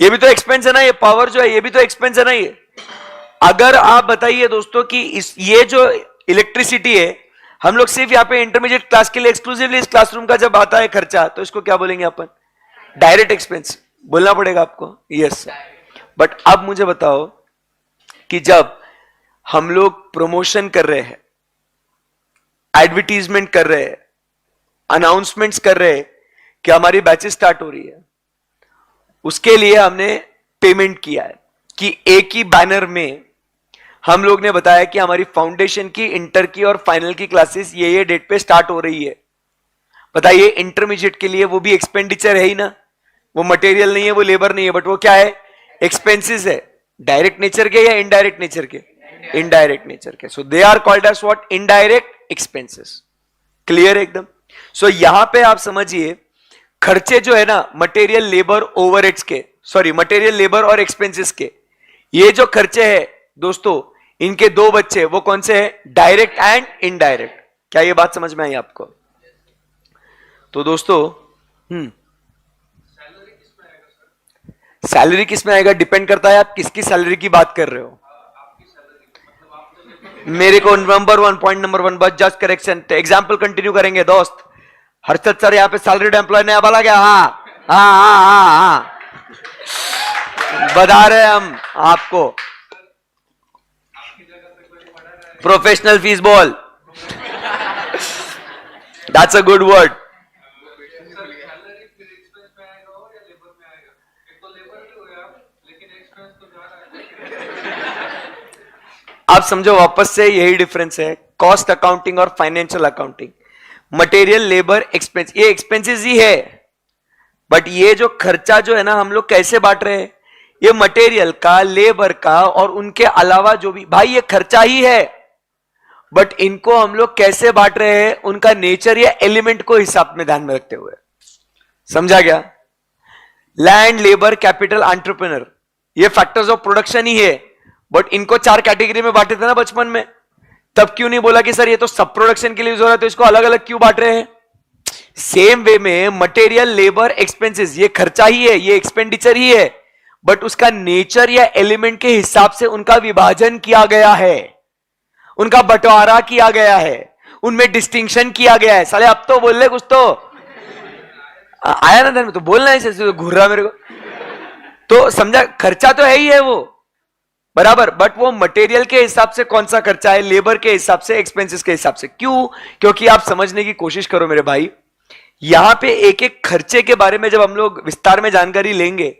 ये भी तो एक्सपेंस है ना, ये पावर जो है ये भी तो एक्सपेंस है ना ये। अगर आप बताइए दोस्तों कि ये जो इलेक्ट्रिसिटी है, हम लोग सिर्फ यहाँ पे इंटरमीडिएट क्लास के लिए एक्सक्लूसिवली इस क्लासरूम का जब आता है खर्चा, तो इसको क्या बोलेंगे अपन? डायरेक्ट एक्सपेंस बोलना पड़ेगा आपको, यस। बट अब मुझे बताओ कि जब हम लोग प्रमोशन कर रहे हैं, एडवर्टीजमेंट कर रहे हैं, अनाउंसमेंट्स कर रहे हैं कि हमारी बैचेस स्टार्ट हो रही है, उसके लिए हमने पेमेंट किया है कि एक ही बैनर में हम लोग ने बताया कि हमारी फाउंडेशन की, इंटर की और फाइनल की क्लासेस ये डेट पे स्टार्ट हो रही है। बताइए इंटरमीडिएट के लिए वो भी एक्सपेंडिचर है ही ना, वो मटेरियल नहीं है, वो लेबर नहीं है, बट वो क्या है? एक्सपेंसेस है। डायरेक्ट नेचर के या इनडायरेक्ट नेचर के? इनडायरेक्ट नेचर के। So they are called as what? Indirect expenses. Clear एकदम? सो यहां पे आप समझिए, खर्चे जो है ना मटेरियल, लेबर, ओवरहेड्स के, सॉरी मटेरियल, लेबर और एक्सपेंसेस के, ये जो खर्चे हैं दोस्तों, इनके दो बच्चे, वो कौन से हैं? Direct and indirect. क्या ये बात समझ में आई आपको? तो दोस्तों सैलरी किस में आएगा? डिपेंड करता है आप किसकी सैलरी की बात कर रहे हो। मेरे को number one, point number one, बस जस्ट करेक्शन, एग्जाम्पल कंटिन्यू करेंगे दोस्त। हर्षद सर यहाँ पे सैलरीड एम्प्लॉय नया बोला क्या? हाँ हाँ हाँ हाँ हाँ, बता रहे हम आपको। प्रोफेशनल फीस बोल, दैट्स अ गुड वर्ड। आप समझो वापस से, यही डिफरेंस है कॉस्ट अकाउंटिंग और financial accounting. Material, labour, expense, ये एक्सपेंसेस ही है, बट ये जो खर्चा जो है ना, हम लोग कैसे बांट रहे हैं? ये मटेरियल का, लेबर का और उनके अलावा जो भी, भाई ये खर्चा ही है, बट इनको हम लोग कैसे बांट रहे हैं? उनका नेचर या एलिमेंट को हिसाब में ध्यान में रखते हुए। समझा गया? लैंड, लेबर, कैपिटल, एंटरप्रेन्योर, ये फैक्टर्स ऑफ प्रोडक्शन ही है, बट इनको 4 कैटेगरी में बांटे थे ना बचपन में। तब क्यों नहीं बोला कि सर ये तो सब प्रोडक्शन के लिए यूज हो रहा है, तो इसको अलग अलग क्यों बांट रहे हैं? सेम वे में मटेरियल, लेबर, एक्सपेंसेस, ये खर्चा ही है, ये एक्सपेंडिचर ही है, बट उसका नेचर या एलिमेंट के हिसाब से उनका विभाजन किया गया है, उनका बंटवारा किया गया है, उनमें डिस्टिंक्शन किया गया है। साले अब तो बोल ले कुछ तो आया ना, तो बोलना है, घूर रहा मेरे को। तो समझा, खर्चा तो है ही है वो, बराबर, बट वो मटेरियल के हिसाब से कौन सा खर्चा है, लेबर के हिसाब से, एक्सपेंसेस के हिसाब से। क्यों? क्योंकि आप समझने की कोशिश करो मेरे भाई, यहां पे एक एक खर्चे के बारे में जब हम लोग विस्तार में जानकारी लेंगे,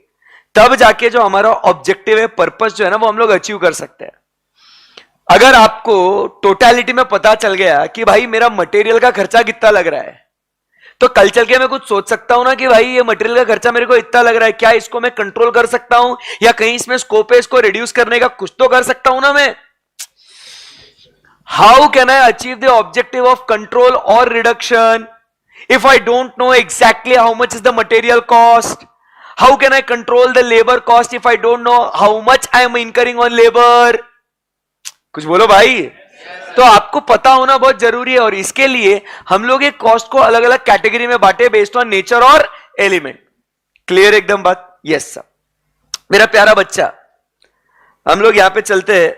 तब जाके जो हमारा ऑब्जेक्टिव है, पर्पस जो है ना, वो हम लोग अचीव कर सकते हैं। अगर आपको टोटलिटी में पता चल गया कि भाई मेरा मटेरियल का खर्चा कितना लग रहा है, तो कल चल के मैं कुछ सोच सकता हूं ना कि भाई ये मटेरियल का खर्चा मेरे को इतना लग रहा है, क्या इसको मैं कंट्रोल कर सकता हूं, या कहीं इसमें स्कोप है इसको रिड्यूस करने का, कुछ तो कर सकता हूं ना मैं। How can I achieve the objective of control और reduction if I don't know exactly how much is the material cost? How can I control the labor cost if I don't know how much I am incurring on labor? कुछ बोलो भाई। तो आपको पता होना बहुत जरूरी है, और इसके लिए हम लोग एक कॉस्ट को अलग अलग कैटेगरी में बांटे बेस्ड ऑन नेचर और एलिमेंट। क्लियर एकदम बात? Yes sir. मेरा प्यारा बच्चा, हम लोग यहां पे चलते हैं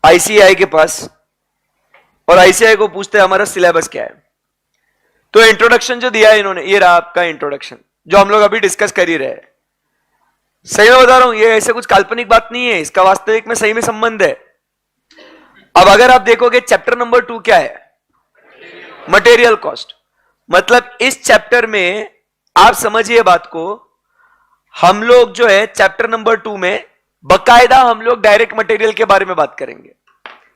आईसीआई के पास, और आईसीआई को पूछते हैं हमारा सिलेबस क्या है। तो इंट्रोडक्शन जो दिया है इन्होंने, ये रहा आपका इंट्रोडक्शन जो हम लोग अभी डिस्कस कर ही रहे हैं। सही में बता रहा हूं, ये ऐसे कुछ काल्पनिक बात नहीं है, इसका वास्तविक में सही में संबंध है। अब अगर आप देखोगे चैप्टर नंबर 2 क्या है, मटेरियल कॉस्ट। मतलब इस चैप्टर में आप समझिए बात को, हम लोग जो है चैप्टर नंबर 2 में बकायदा हम लोग डायरेक्ट मटेरियल के बारे में बात करेंगे।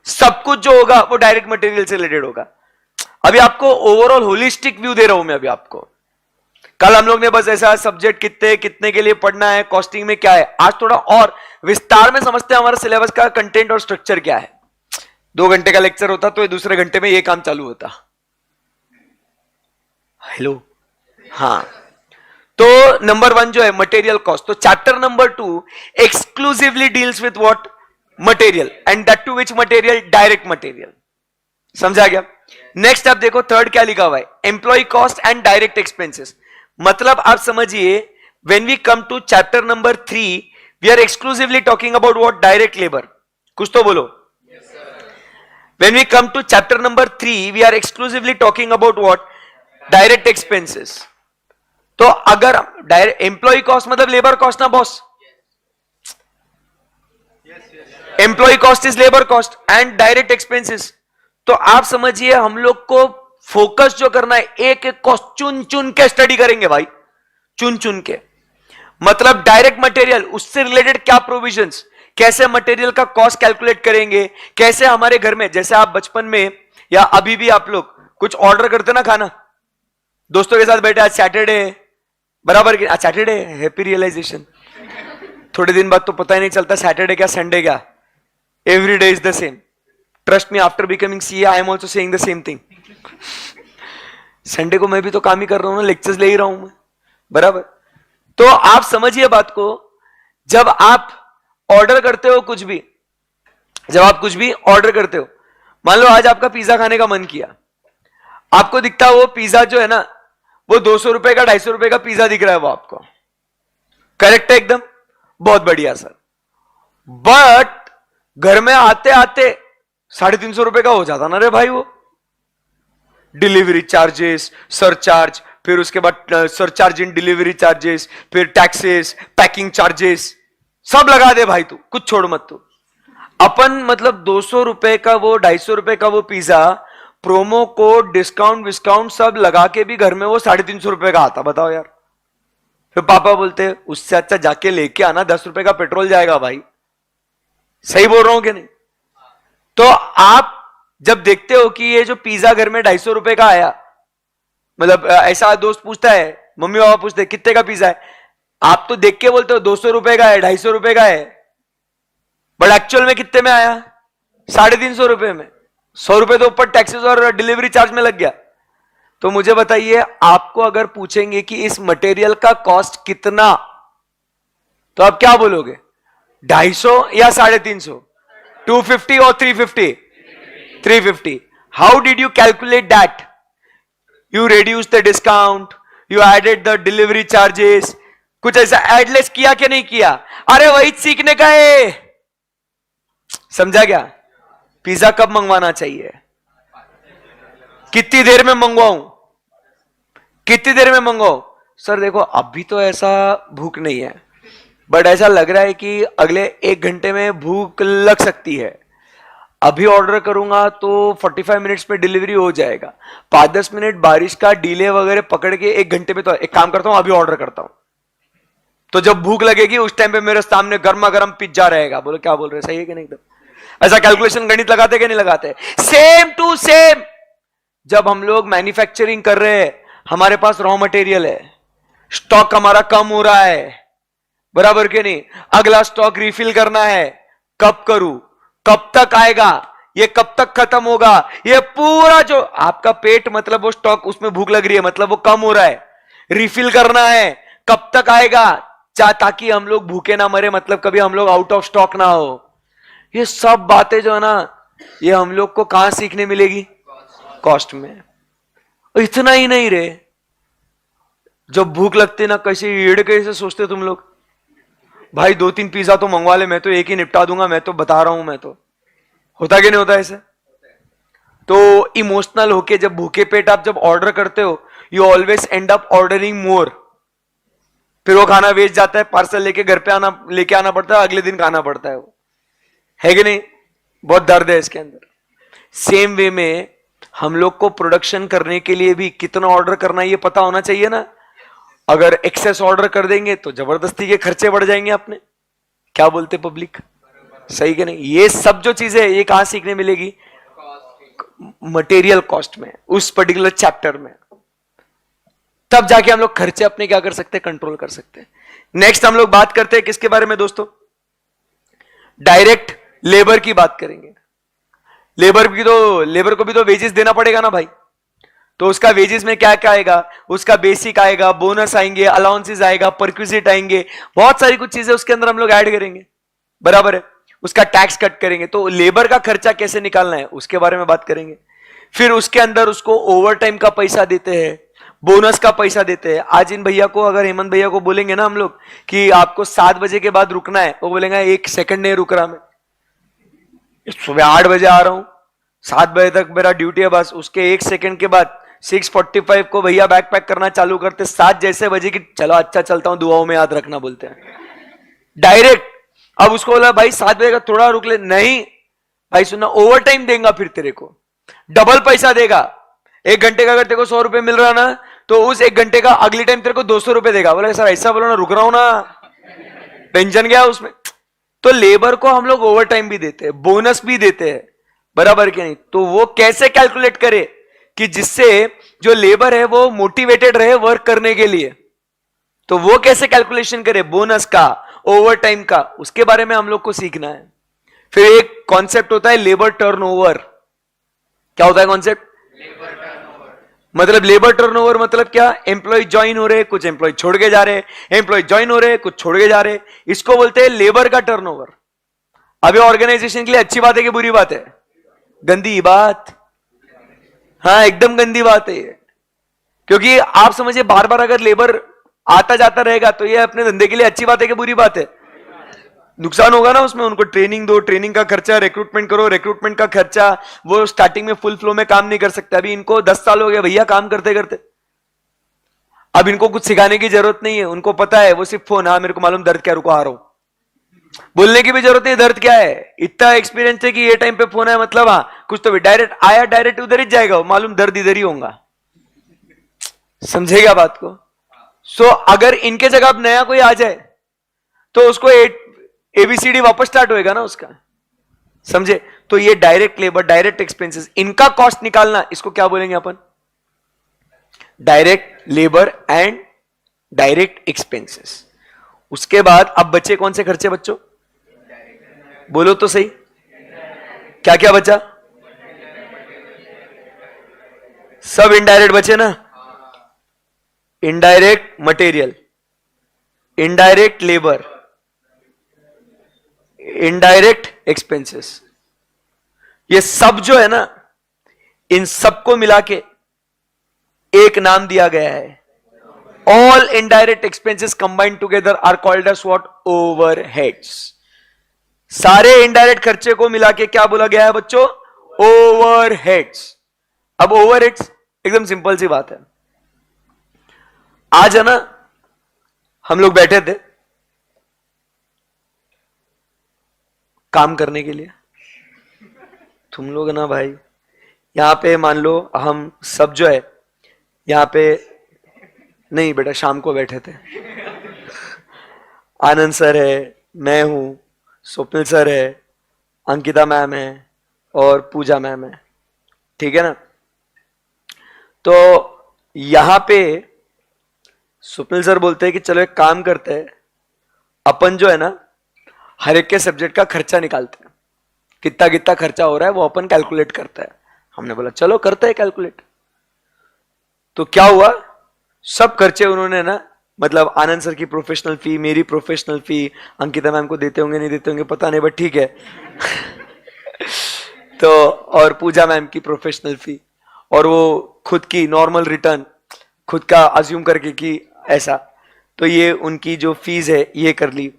सब कुछ जो होगा वो डायरेक्ट मटेरियल से रिलेटेड होगा। अभी आपको ओवरऑल होलिस्टिक व्यू दे रहा हूं मैं अभी आपको। कल हम लोग ने बस ऐसा सब्जेक्ट कितने कितने के लिए पढ़ना है, कॉस्टिंग में क्या है, आज थोड़ा और विस्तार में समझते हैं हमारा सिलेबस का कंटेंट और स्ट्रक्चर क्या है। 2 घंटे का लेक्चर होता तो दूसरे घंटे में ये काम चालू होता। हेलो, हाँ। तो नंबर 1 जो है मटेरियल कॉस्ट, तो chapter number 2 exclusively deals with what, material, and that too which material, direct material. समझा गया? नेक्स्ट आप देखो थर्ड क्या लिखा हुआ है, employ cost and direct expenses. मतलब आप समझिए, when we come to chapter number 3 we are exclusively talking about what, direct labour. कुछ तो बोलो। When we come to chapter number 3 we are exclusively talking about what, direct expenses. तो अगर direct employ cost मतलब labour cost ना boss, employ cost is labour cost and direct expenses. तो आप समझिए हम लोग को फोकस जो करना है, एक एक कॉस्ट चुन चुन के स्टडी करेंगे भाई, चुन चुन के। मतलब डायरेक्ट मटेरियल, उससे रिलेटेड क्या प्रोविजंस, कैसे मटेरियल का कॉस्ट कैलकुलेट करेंगे, कैसे हमारे घर में, जैसे आप बचपन में या अभी भी आप लोग कुछ ऑर्डर करते ना खाना, दोस्तों के साथ बैठे, आज सैटरडे बराबर, आज सैटरडे, हैप्पी रियलाइजेशन। थोड़े दिन बाद तो पता ही नहीं चलता सैटरडे क्या संडे क्या, every day is the same. Trust me, after becoming CA I am also saying the same thing. Sunday को मैं भी तो काम ही कर रहा हूं ना, लेक्चर्स ले ही रहा हूं मैं, बराबर। तो आप समझिए बात को, जब आप ऑर्डर करते हो कुछ भी, जब आप कुछ भी ऑर्डर करते हो, मान लो आज आपका पिज्जा खाने का मन किया, आपको दिखता है वो पिज्जा जो है ना, वो 200 रुपए का 250 रुपए का पिज्जा दिख रहा है वो आपको, करेक्ट है एकदम, बहुत बढ़िया सर। बट घर में आते आते 350 रुपए का हो जाता ना रे भाई, वो डिलीवरी चार्जेस, सरचार्ज, फिर उसके बाद सरचार्ज इन डिलीवरी चार्जेस, फिर टैक्सेस, पैकिंग चार्जेस, सब लगा दे भाई, तू कुछ छोड़ मत तू। अपन मतलब 200 रुपए का वो 250 रुपए का वो पिज्जा, प्रोमो कोड, डिस्काउंट विस्काउंट सब लगा के भी घर में वो 350 रुपए का आता, बताओ यार। फिर पापा बोलते उससे अच्छा जाके लेके आना, 10 रुपए का पेट्रोल जाएगा भाई। सही बोल रहा हूं कि नहीं? तो आप जब देखते हो कि ये जो पिज्जा घर में 250 रुपए का आया, मतलब ऐसा दोस्त पूछता है, मम्मी पापा पूछते हैं कितने का पिज्जा है, आप तो देख के बोलते हो 200 रुपए का है, 250 रुपए का है, बट एक्चुअल में कितने में आया, 350 रुपए में। 100 रुपए तो ऊपर टैक्सेस और डिलीवरी चार्ज में लग गया। तो मुझे बताइए, आपको अगर पूछेंगे कि इस मटेरियल का कॉस्ट कितना, तो आप क्या बोलोगे, 250 या 350, 250 और 350? 350. How did you calculate that? You reduced the discount, you added the delivery charges, कुछ ऐसा एडलेस किया कि नहीं किया? अरे वही सीखने का है, समझा क्या? पिज्जा कब मंगवाना चाहिए, कितनी देर में मंगवाऊं, कितनी देर में मंगवाऊं? सर देखो अभी तो ऐसा भूख नहीं है, बट ऐसा लग रहा है कि अगले 1 घंटे में भूख लग सकती है। अभी ऑर्डर करूंगा तो 45 मिनट्स में डिलीवरी हो जाएगा। 5-10 मिनट बारिश का डिले वगैरह पकड़ के 1 घंटे में, तो एक काम करता हूं अभी ऑर्डर करता हूं, तो जब भूख लगेगी उस टाइम पे मेरे सामने गर्मा गर्म पिज्जा रहेगा। बोलो क्या बोल रहे हैं, सही है कि नहीं? एकदम ऐसा कैलकुलेशन गणित लगाते कि नहीं लगाते? सेम टू सेम जब हम लोग मैन्युफैक्चरिंग कर रहे हैं, हमारे पास रॉ मटेरियल है, स्टॉक हमारा कम हो रहा है, बराबर के नहीं? अगला स्टॉक रिफिल करना है, कब करूं, कब तक आएगा, ये कब तक खत्म होगा, ये पूरा जो आपका पेट मतलब वो स्टॉक, उसमें भूख लग रही है मतलब वो कम हो रहा है, रिफिल करना है, कब तक आएगा, ताकि हम लोग भूखे ना मरे, मतलब कभी हम लोग आउट ऑफ स्टॉक ना हो। ये सब बातें जो है ना, ये हम लोग को कहां सीखने मिलेगी? कॉस्ट में। इतना ही नहीं रे, जब भूख लगती ना, कैसे एड़ कैसे सोचते तुम लोग, भाई 2-3 पिज्जा तो मंगवा ले, मैं तो एक ही निपटा दूंगा, मैं तो बता रहा हूं, मैं तो। होता कि नहीं होता ऐसे? तो इमोशनल होके जब भूखे पेट आप जब ऑर्डर करते हो, you always end up ordering more, फिर वो खाना वेस्ट जाता है, पार्सल लेके घर पे लेके आना पड़ता है, अगले दिन खाना पड़ता है वो, है कि नहीं? बहुत दर्द है इसके अंदर। सेम वे में हम लोग को प्रोडक्शन करने के लिए भी कितना ऑर्डर करना है ये पता होना चाहिए ना। अगर एक्सेस ऑर्डर कर देंगे तो जबरदस्ती के खर्चे बढ़ जाएंगे अपने। क्या बोलते पब्लिक, सही कि नहीं? ये सब जो चीजें ये कहां सीखने मिलेगी? मटेरियल कॉस्ट में, उस पर्टिकुलर चैप्टर में। तब जाके हम लोग खर्चे अपने क्या कर सकते हैं? कंट्रोल कर सकते हैं। नेक्स्ट हम लोग बात करते हैं किसके बारे में दोस्तों? डायरेक्ट लेबर की बात करेंगे। लेबर को भी तो वेजेस देना पड़ेगा ना भाई। तो उसका वेजेस में क्या क्या आएगा? उसका बेसिक आएगा, बोनस आएंगे, अलाउंसेस आएगा, परक्विजिट आएंगे, बहुत सारी कुछ चीजें उसके अंदर हम लोग ऐड करेंगे, बराबर है? उसका टैक्स कट करेंगे। तो लेबर का खर्चा कैसे निकालना है उसके बारे में बात करेंगे। फिर उसके अंदर उसको ओवर टाइम का पैसा देते हैं, बोनस का पैसा देते हैं। आज इन भैया को, अगर हेमंत भैया को बोलेंगे ना हम लोग कि आपको 7 बजे के बाद रुकना है, वो बोलेंगे 1 सेकंड नहीं रुक रहा मैं, सुबह 8 बजे आ रहा हूं, 7 बजे तक मेरा ड्यूटी है, बस उसके 1 सेकंड के बाद 6:45 को भैया बैग पैक करना चालू करते, 7 जैसे बजे की चलो अच्छा चलता हूं, दुआओं में याद रखना बोलते हैं डायरेक्ट। अब उसको बोला भाई 7 बजे का थोड़ा रुक ले, नहीं भाई सुनना, ओवर टाइम देगा, फिर तेरे को डबल पैसा देगा। 1 घंटे का अगर तेरे को 100 रुपए मिल रहा ना, तो उस 1 घंटे का अगली टाइम तेरे को 200 रुपए देगा। बोला सर ऐसा बोलो ना, रुक रहा हूं ना, टेंशन क्या उसमें? तो लेबर को हम लोग ओवर टाइम भी देते हैं, बोनस भी देते हैं, बराबर के नहीं? तो वो कैसे कैलकुलेट करे कि जिससे जो लेबर है वो मोटिवेटेड रहे वर्क करने के लिए? तो वो कैसे कैलकुलेशन करे बोनस का, ओवर टाइम का, उसके बारे में हम लोग को सीखना है। फिर एक कॉन्सेप्ट होता है लेबर टर्नओवर। क्या होता है कॉन्सेप्ट? मतलब लेबर टर्नओवर मतलब क्या? एम्प्लॉय ज्वाइन हो रहे, कुछ एम्प्लॉय छोड़ के जा रहे, एम्प्लॉय ज्वाइन हो रहे, कुछ छोड़ के जा रहे, इसको बोलते हैं लेबर का टर्नओवर। अब ये ऑर्गेनाइजेशन के लिए अच्छी बात है कि बुरी बात है? गंदी बात, हाँ एकदम गंदी बात है ये। क्योंकि आप समझिए बार बार अगर लेबर आता जाता रहेगा तो ये अपने धंधे के लिए अच्छी बात है कि बुरी बात है? नुकसान होगा ना उसमें। उनको ट्रेनिंग दो, ट्रेनिंग का खर्चा, रिक्रूटमेंट करो, रिक्रूटमेंट का खर्चा, वो स्टार्टिंग में फुल फ्लो में काम नहीं कर सकते। अभी इनको 10 साल हो गया भैया काम करते करते, अब इनको कुछ सिखाने की जरूरत नहीं है, उनको पता है। वो सिर्फ फोन, हाँ मेरे को मालूम दर्द क्या, रुको आ रहा हूं, बोलने की भी जरूरत नहीं दर्द क्या है, इतना एक्सपीरियंस है कि ये टाइम पे फोन है मतलब, हाँ कुछ तो भी डायरेक्ट आया, डायरेक्ट उधर ही जाएगा, मालूम दर्द इधर ही होगा। समझेगा बात को? सो अगर इनके जगह अब नया कोई आ जाए तो उसको एबीसीडी वापस स्टार्ट होएगा ना उसका, समझे? तो ये डायरेक्ट लेबर, डायरेक्ट एक्सपेंसेस, इनका कॉस्ट निकालना, इसको क्या बोलेंगे अपन? Direct labour and direct expenses. उसके बाद अब बचे कौन से खर्चे बच्चों? बोलो तो सही, क्या क्या बचा? सब इनडायरेक्ट बचे ना। Indirect material, indirect labour, indirect expenses, ये सब जो है ना, इन सबको मिला के एक नाम दिया गया है। All indirect expenses combined together are called as what? Overheads. सारे इनडायरेक्ट खर्चे को मिला के क्या बोला गया है बच्चों? ओवरहेड्स। अब ओवरहेड्स एकदम सिंपल सी बात है। आज है ना, हम लोग बैठे थे, काम करने के लिए। तुम लोग ना भाई, यहां पे मान लो हम सब जो है यहां पे, नहीं बेटा शाम को बैठे थे, आनंद सर है, मैं हूं, स्वप्निल सर है, अंकिता मैम है और पूजा मैम है, ठीक है ना। तो यहां पे स्वप्निल सर बोलते हैं कि चलो एक काम करते हैं, अपन जो है ना हर एक के सब्जेक्ट का खर्चा निकालते हैं, कितना कितना खर्चा हो रहा है वो अपन कैलकुलेट करते हैं। हमने बोला चलो करते हैं कैलकुलेट। तो क्या हुआ, सब खर्चे उन्होंने ना, मतलब आनंद सर की प्रोफेशनल फी, मेरी प्रोफेशनल फी, अंकिता मैम को देते होंगे नहीं देते होंगे पता नहीं बट ठीक है तो और पूजा मैम की प्रोफेशनल फी, और वो खुद की नॉर्मल रिटर्न खुद का अज्यूम करके कि ऐसा, तो ये उनकी जो फीस है ये कर ली।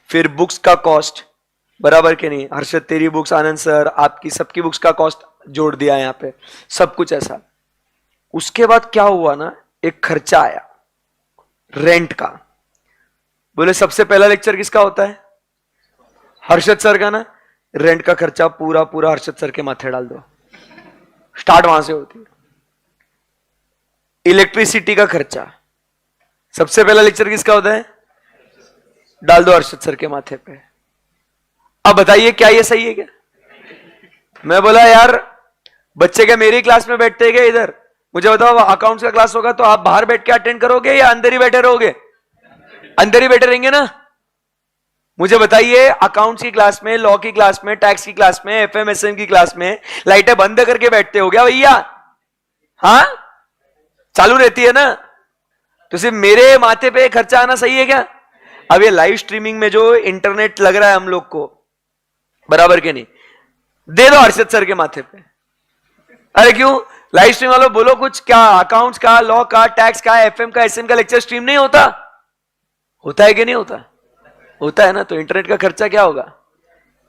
फिर बुक्स का कॉस्ट, बराबर के नहीं, हर्षद तेरी बुक्स, आनंद सर आपकी, सबकी बुक्स का कॉस्ट जोड़ दिया यहाँ पे, सब कुछ ऐसा। उसके बाद क्या हुआ ना, एक खर्चा आया रेंट का। बोले सबसे पहला लेक्चर किसका होता है, हर्षद सर का ना, रेंट का खर्चा पूरा पूरा हर्षद सर के माथे डाल दो, स्टार्ट वहां से होती है। इलेक्ट्रिसिटी का खर्चा सबसे पहला लेक्चर किसका होता है, डाल दो हर्षद सर के माथे पे। अब बताइए क्या ये सही है क्या। मैं बोला यार बच्चे क्या मेरी क्लास में बैठते हैं क्या इधर, मुझे बताओ अकाउंट्स का क्लास होगा तो आप बाहर बैठ के अटेंड करोगे या अंदर ही बैठे रहोगे, अंदर ही बैठे रहेंगे ना। मुझे बताइए अकाउंट्स की क्लास में, लॉ की क्लास में, टैक्स की क्लास में, एफएमएसएम की क्लास में लाइटें बंद करके बैठते हो क्या भैया, हाँ चालू रहती है ना, तो सिर्फ मेरे माथे पे खर्चा आना सही है क्या। अब ये लाइव स्ट्रीमिंग में जो इंटरनेट लग रहा है हम लोग को, बराबर के नहीं, दे दो हर्षद सर के माथे पे। अरे क्यों, लाइव स्ट्रीम वालों बोलो कुछ, क्या अकाउंट्स का, लॉ का, टैक्स का, एफएम का, एसएम का लेक्चर स्ट्रीम नहीं होता, होता है कि नहीं होता, होता है ना। तो इंटरनेट का खर्चा क्या होगा,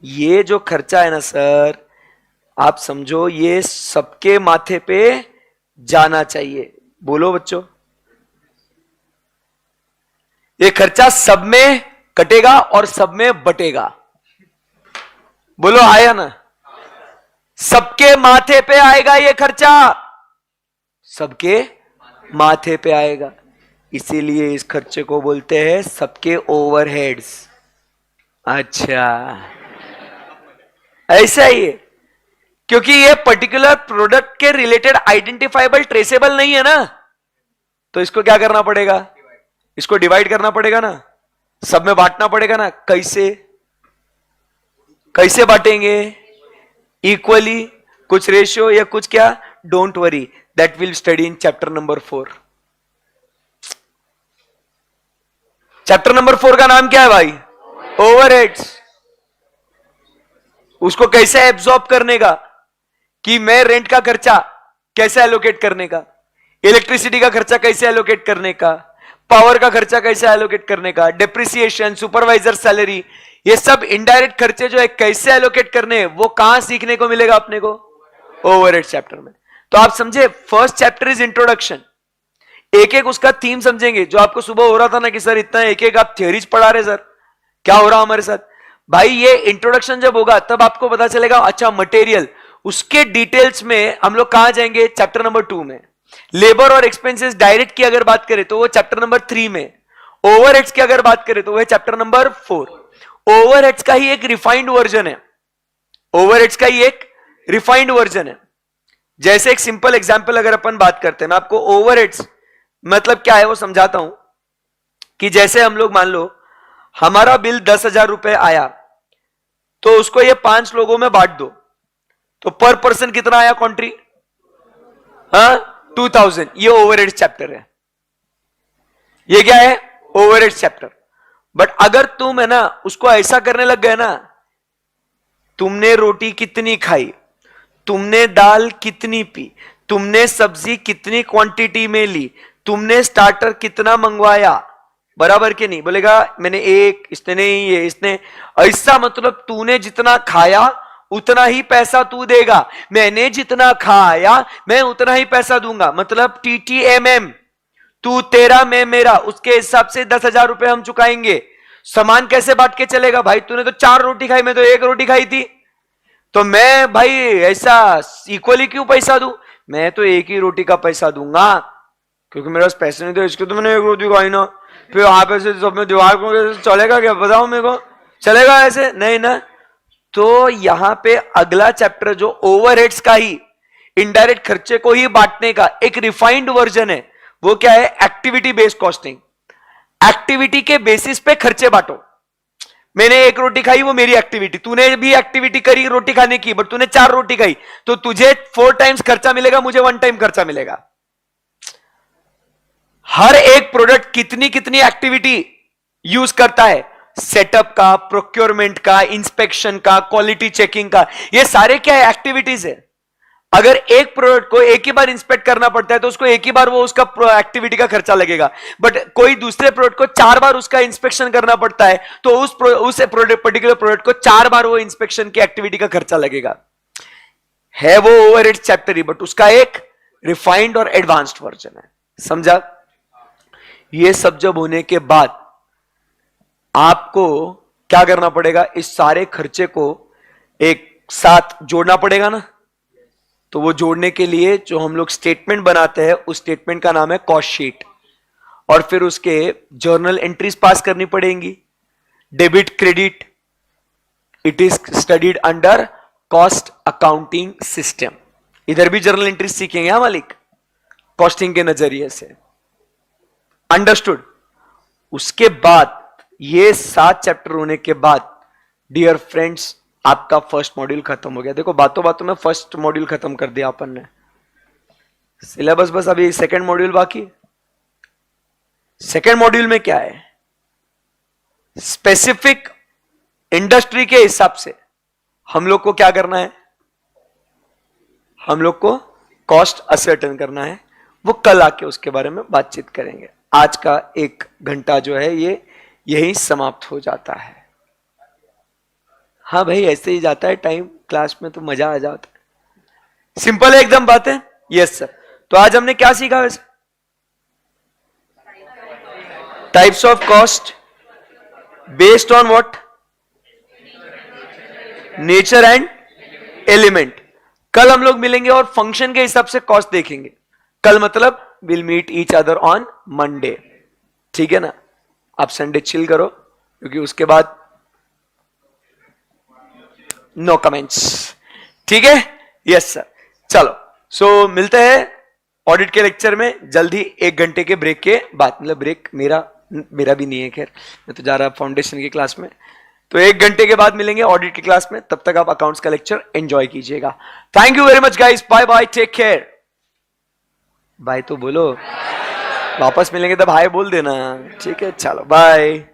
ये जो खर्चा है ना सर, आप समझो ये सबके माथे पे जाना चाहिए। बोलो बच्चों, ये खर्चा सब में कटेगा और सब में बटेगा। बोलो आया ना, सबके माथे पे आएगा ये खर्चा, सबके माथे पे आएगा, इसीलिए इस खर्चे को बोलते हैं सबके ओवरहेड्स। अच्छा ऐसा ही है, क्योंकि ये पर्टिकुलर प्रोडक्ट के रिलेटेड आइडेंटिफाइबल ट्रेसेबल नहीं है ना, तो इसको क्या करना पड़ेगा, इसको डिवाइड करना पड़ेगा ना, सब में बांटना पड़ेगा ना। कैसे, कैसे बांटेंगे, इक्वली, कुछ रेशियो या कुछ क्या, don't worry that will study in chapter number 4। Chapter number 4 का नाम क्या है भाई, ओवरहेड्स। उसको कैसे एब्जॉर्ब करने का, कि मैं रेंट का खर्चा कैसे एलोकेट करने का, इलेक्ट्रिसिटी का खर्चा कैसे एलोकेट करने का, पावर का खर्चा कैसे एलोकेट करने का, डेप्रिसिएशन, सुपरवाइजर सैलरी, ये सब इनडायरेक्ट खर्चे जो है कैसे एलोकेट करने, वो कहां सीखने को मिलेगा अपने को, ओवरहेड चैप्टर में। तो आप समझे, फर्स्ट चैप्टर इज इंट्रोडक्शन, एक एक उसका थीम समझेंगे। जो आपको सुबह हो रहा था ना कि सर इतना एक एक आप थ्योरीज पढ़ा रहे सर, क्या हो रहा हमारे साथ भाई, ये इंट्रोडक्शन जब होगा तब आपको पता चलेगा अच्छा मटेरियल। उसके डिटेल्स में हम लोग कहां जाएंगे, चैप्टर नंबर 2 में। लेबर और एक्सपेंसेस डायरेक्ट की अगर बात करें तो वो चैप्टर नंबर 3 में, ओवरहेड्स की अगर बात करें तो वह चैप्टर नंबर 4। ओवरहेड्स का ही एक रिफाइंड वर्जन है, ओवरहेड्स का ही एक रिफाइंड वर्जन है। जैसे एक सिंपल एग्जांपल अगर अपन बात करते हैं, मैं आपको ओवरहेड्स मतलब क्या है वो समझाता हूं, कि जैसे हम लोग मान लो हमारा बिल 10,000 रुपए आया, तो उसको ये 5 लोगों में बांट दो, तो पर पर्सन कितना आया कॉन्ट्री, हाँ 2000। ये ओवरहेड्स चैप्टर है, ये क्या है, ओवरहेड्स चैप्टर। बट अगर तुम है ना उसको ऐसा करने लग गए ना, तुमने रोटी कितनी खाई, तुमने दाल कितनी पी, तुमने सब्जी कितनी क्वांटिटी में ली, तुमने स्टार्टर कितना मंगवाया, बराबर के नहीं, बोलेगा मैंने एक, इसने नहीं, ये इसने, ऐसा मतलब तूने जितना खाया उतना ही पैसा तू देगा, मैंने जितना खाया मैं उतना ही पैसा दूंगा, मतलब TTMM, तू तेरा मैं मेरा, उसके हिसाब से 10,000 रुपए हम चुकाएंगे। सामान कैसे बांट के चलेगा भाई? तूने तो 4 रोटी खाई, मैं तो 1 रोटी खाई थी, तो मैं भाई ऐसा इक्वली क्यों पैसा दूं? मैं तो 1 ही रोटी का पैसा दूंगा क्योंकि मेरे पास पैसे नहीं थे, इसके तो मैंने 1 रोटी खाई ना। फिर आप ऐसे सब में दीवार को चलेगा क्या? बताओ मेरे को, चलेगा ऐसे? नहीं ना। तो यहां पे अगला चैप्टर जो ओवरहेड्स का ही, इनडायरेक्ट खर्चे को ही बांटने का एक रिफाइंड वर्जन है, वो क्या है? Activity based costing. एक्टिविटी के बेसिस पे खर्चे बांटो। मैंने 1 रोटी खाई, वो मेरी एक्टिविटी, तूने भी एक्टिविटी करी रोटी खाने की, बट तूने 4 रोटी खाई, तो तुझे 4 टाइम्स खर्चा मिलेगा, मुझे 1 टाइम खर्चा मिलेगा। हर एक प्रोडक्ट कितनी कितनी एक्टिविटी यूज करता है? सेटअप का, प्रोक्योरमेंट का, इंस्पेक्शन का, क्वालिटी चेकिंग का, ये सारे क्या है? एक्टिविटीज है। अगर एक प्रोडक्ट को एक ही बार इंस्पेक्ट करना पड़ता है तो उसको एक ही बार वो उसका एक्टिविटी का खर्चा लगेगा, बट कोई दूसरे प्रोडक्ट को 4 बार उसका इंस्पेक्शन करना पड़ता है तो उस पर्टिकुलर प्रोडक्ट को 4 बार वो इंस्पेक्शन की एक्टिविटी का खर्चा लगेगा। है वो ओवरहेड चैप्टर ही, बट उसका एक रिफाइंड और एडवांस्ड वर्जन है। समझा? ये सब जब होने के बाद आपको क्या करना पड़ेगा? इस सारे खर्चे को एक साथ जोड़ना पड़ेगा ना। तो वो जोड़ने के लिए जो हम लोग स्टेटमेंट बनाते हैं, उस स्टेटमेंट का नाम है कॉस्ट शीट, और फिर उसके जर्नल एंट्रीज पास करनी पड़ेंगी। Debit, credit, it is studied under cost accounting system. इधर भी जर्नल एंट्रीज सीखेंगे हाँ मालिक, कॉस्टिंग के नजरिए से। अंडरस्टूड? उसके बाद ये 7 चैप्टर होने के बाद डियर फ्रेंड्स आपका फर्स्ट मॉड्यूल खत्म हो गया। देखो बातों बातों में फर्स्ट मॉड्यूल खत्म कर दिया अपन ने। सिलेबस बस अभी सेकंड मॉड्यूल बाकी। सेकंड मॉड्यूल में क्या है? स्पेसिफिक इंडस्ट्री के हिसाब से हम लोग को क्या करना है? हम लोग को कॉस्ट असर्टेन करना है। वो कल आके उसके बारे में बातचीत करेंगे। आज का 1 घंटा जो है ये यही समाप्त हो जाता है। हाँ भाई ऐसे ही जाता है टाइम, क्लास में तो मजा आ जाता है। सिंपल है एकदम बातें। Yes sir. तो आज हमने क्या सीखा वैसे? Types of cost based on what? Nature and element. कल हम लोग मिलेंगे और फंक्शन के हिसाब से कॉस्ट देखेंगे। कल मतलब will meet each other on Monday. ठीक है ना? आप संडे चिल करो क्योंकि उसके बाद नो कमेंट्स। ठीक है? Yes sir. चलो सो मिलते हैं ऑडिट के लेक्चर में जल्दी 1 घंटे के ब्रेक के बाद। मतलब ब्रेक मेरा भी नहीं है, खैर मैं तो जा रहा फाउंडेशन की क्लास में। तो 1 घंटे के बाद मिलेंगे ऑडिट की क्लास में। तब तक आप अकाउंट्स का लेक्चर एंजॉय कीजिएगा। Thank you very much guys. Bye bye, take care. Bye तो बोलो, वापस मिलेंगे तब हाय बोल देना। ठीक है, चलो बाय।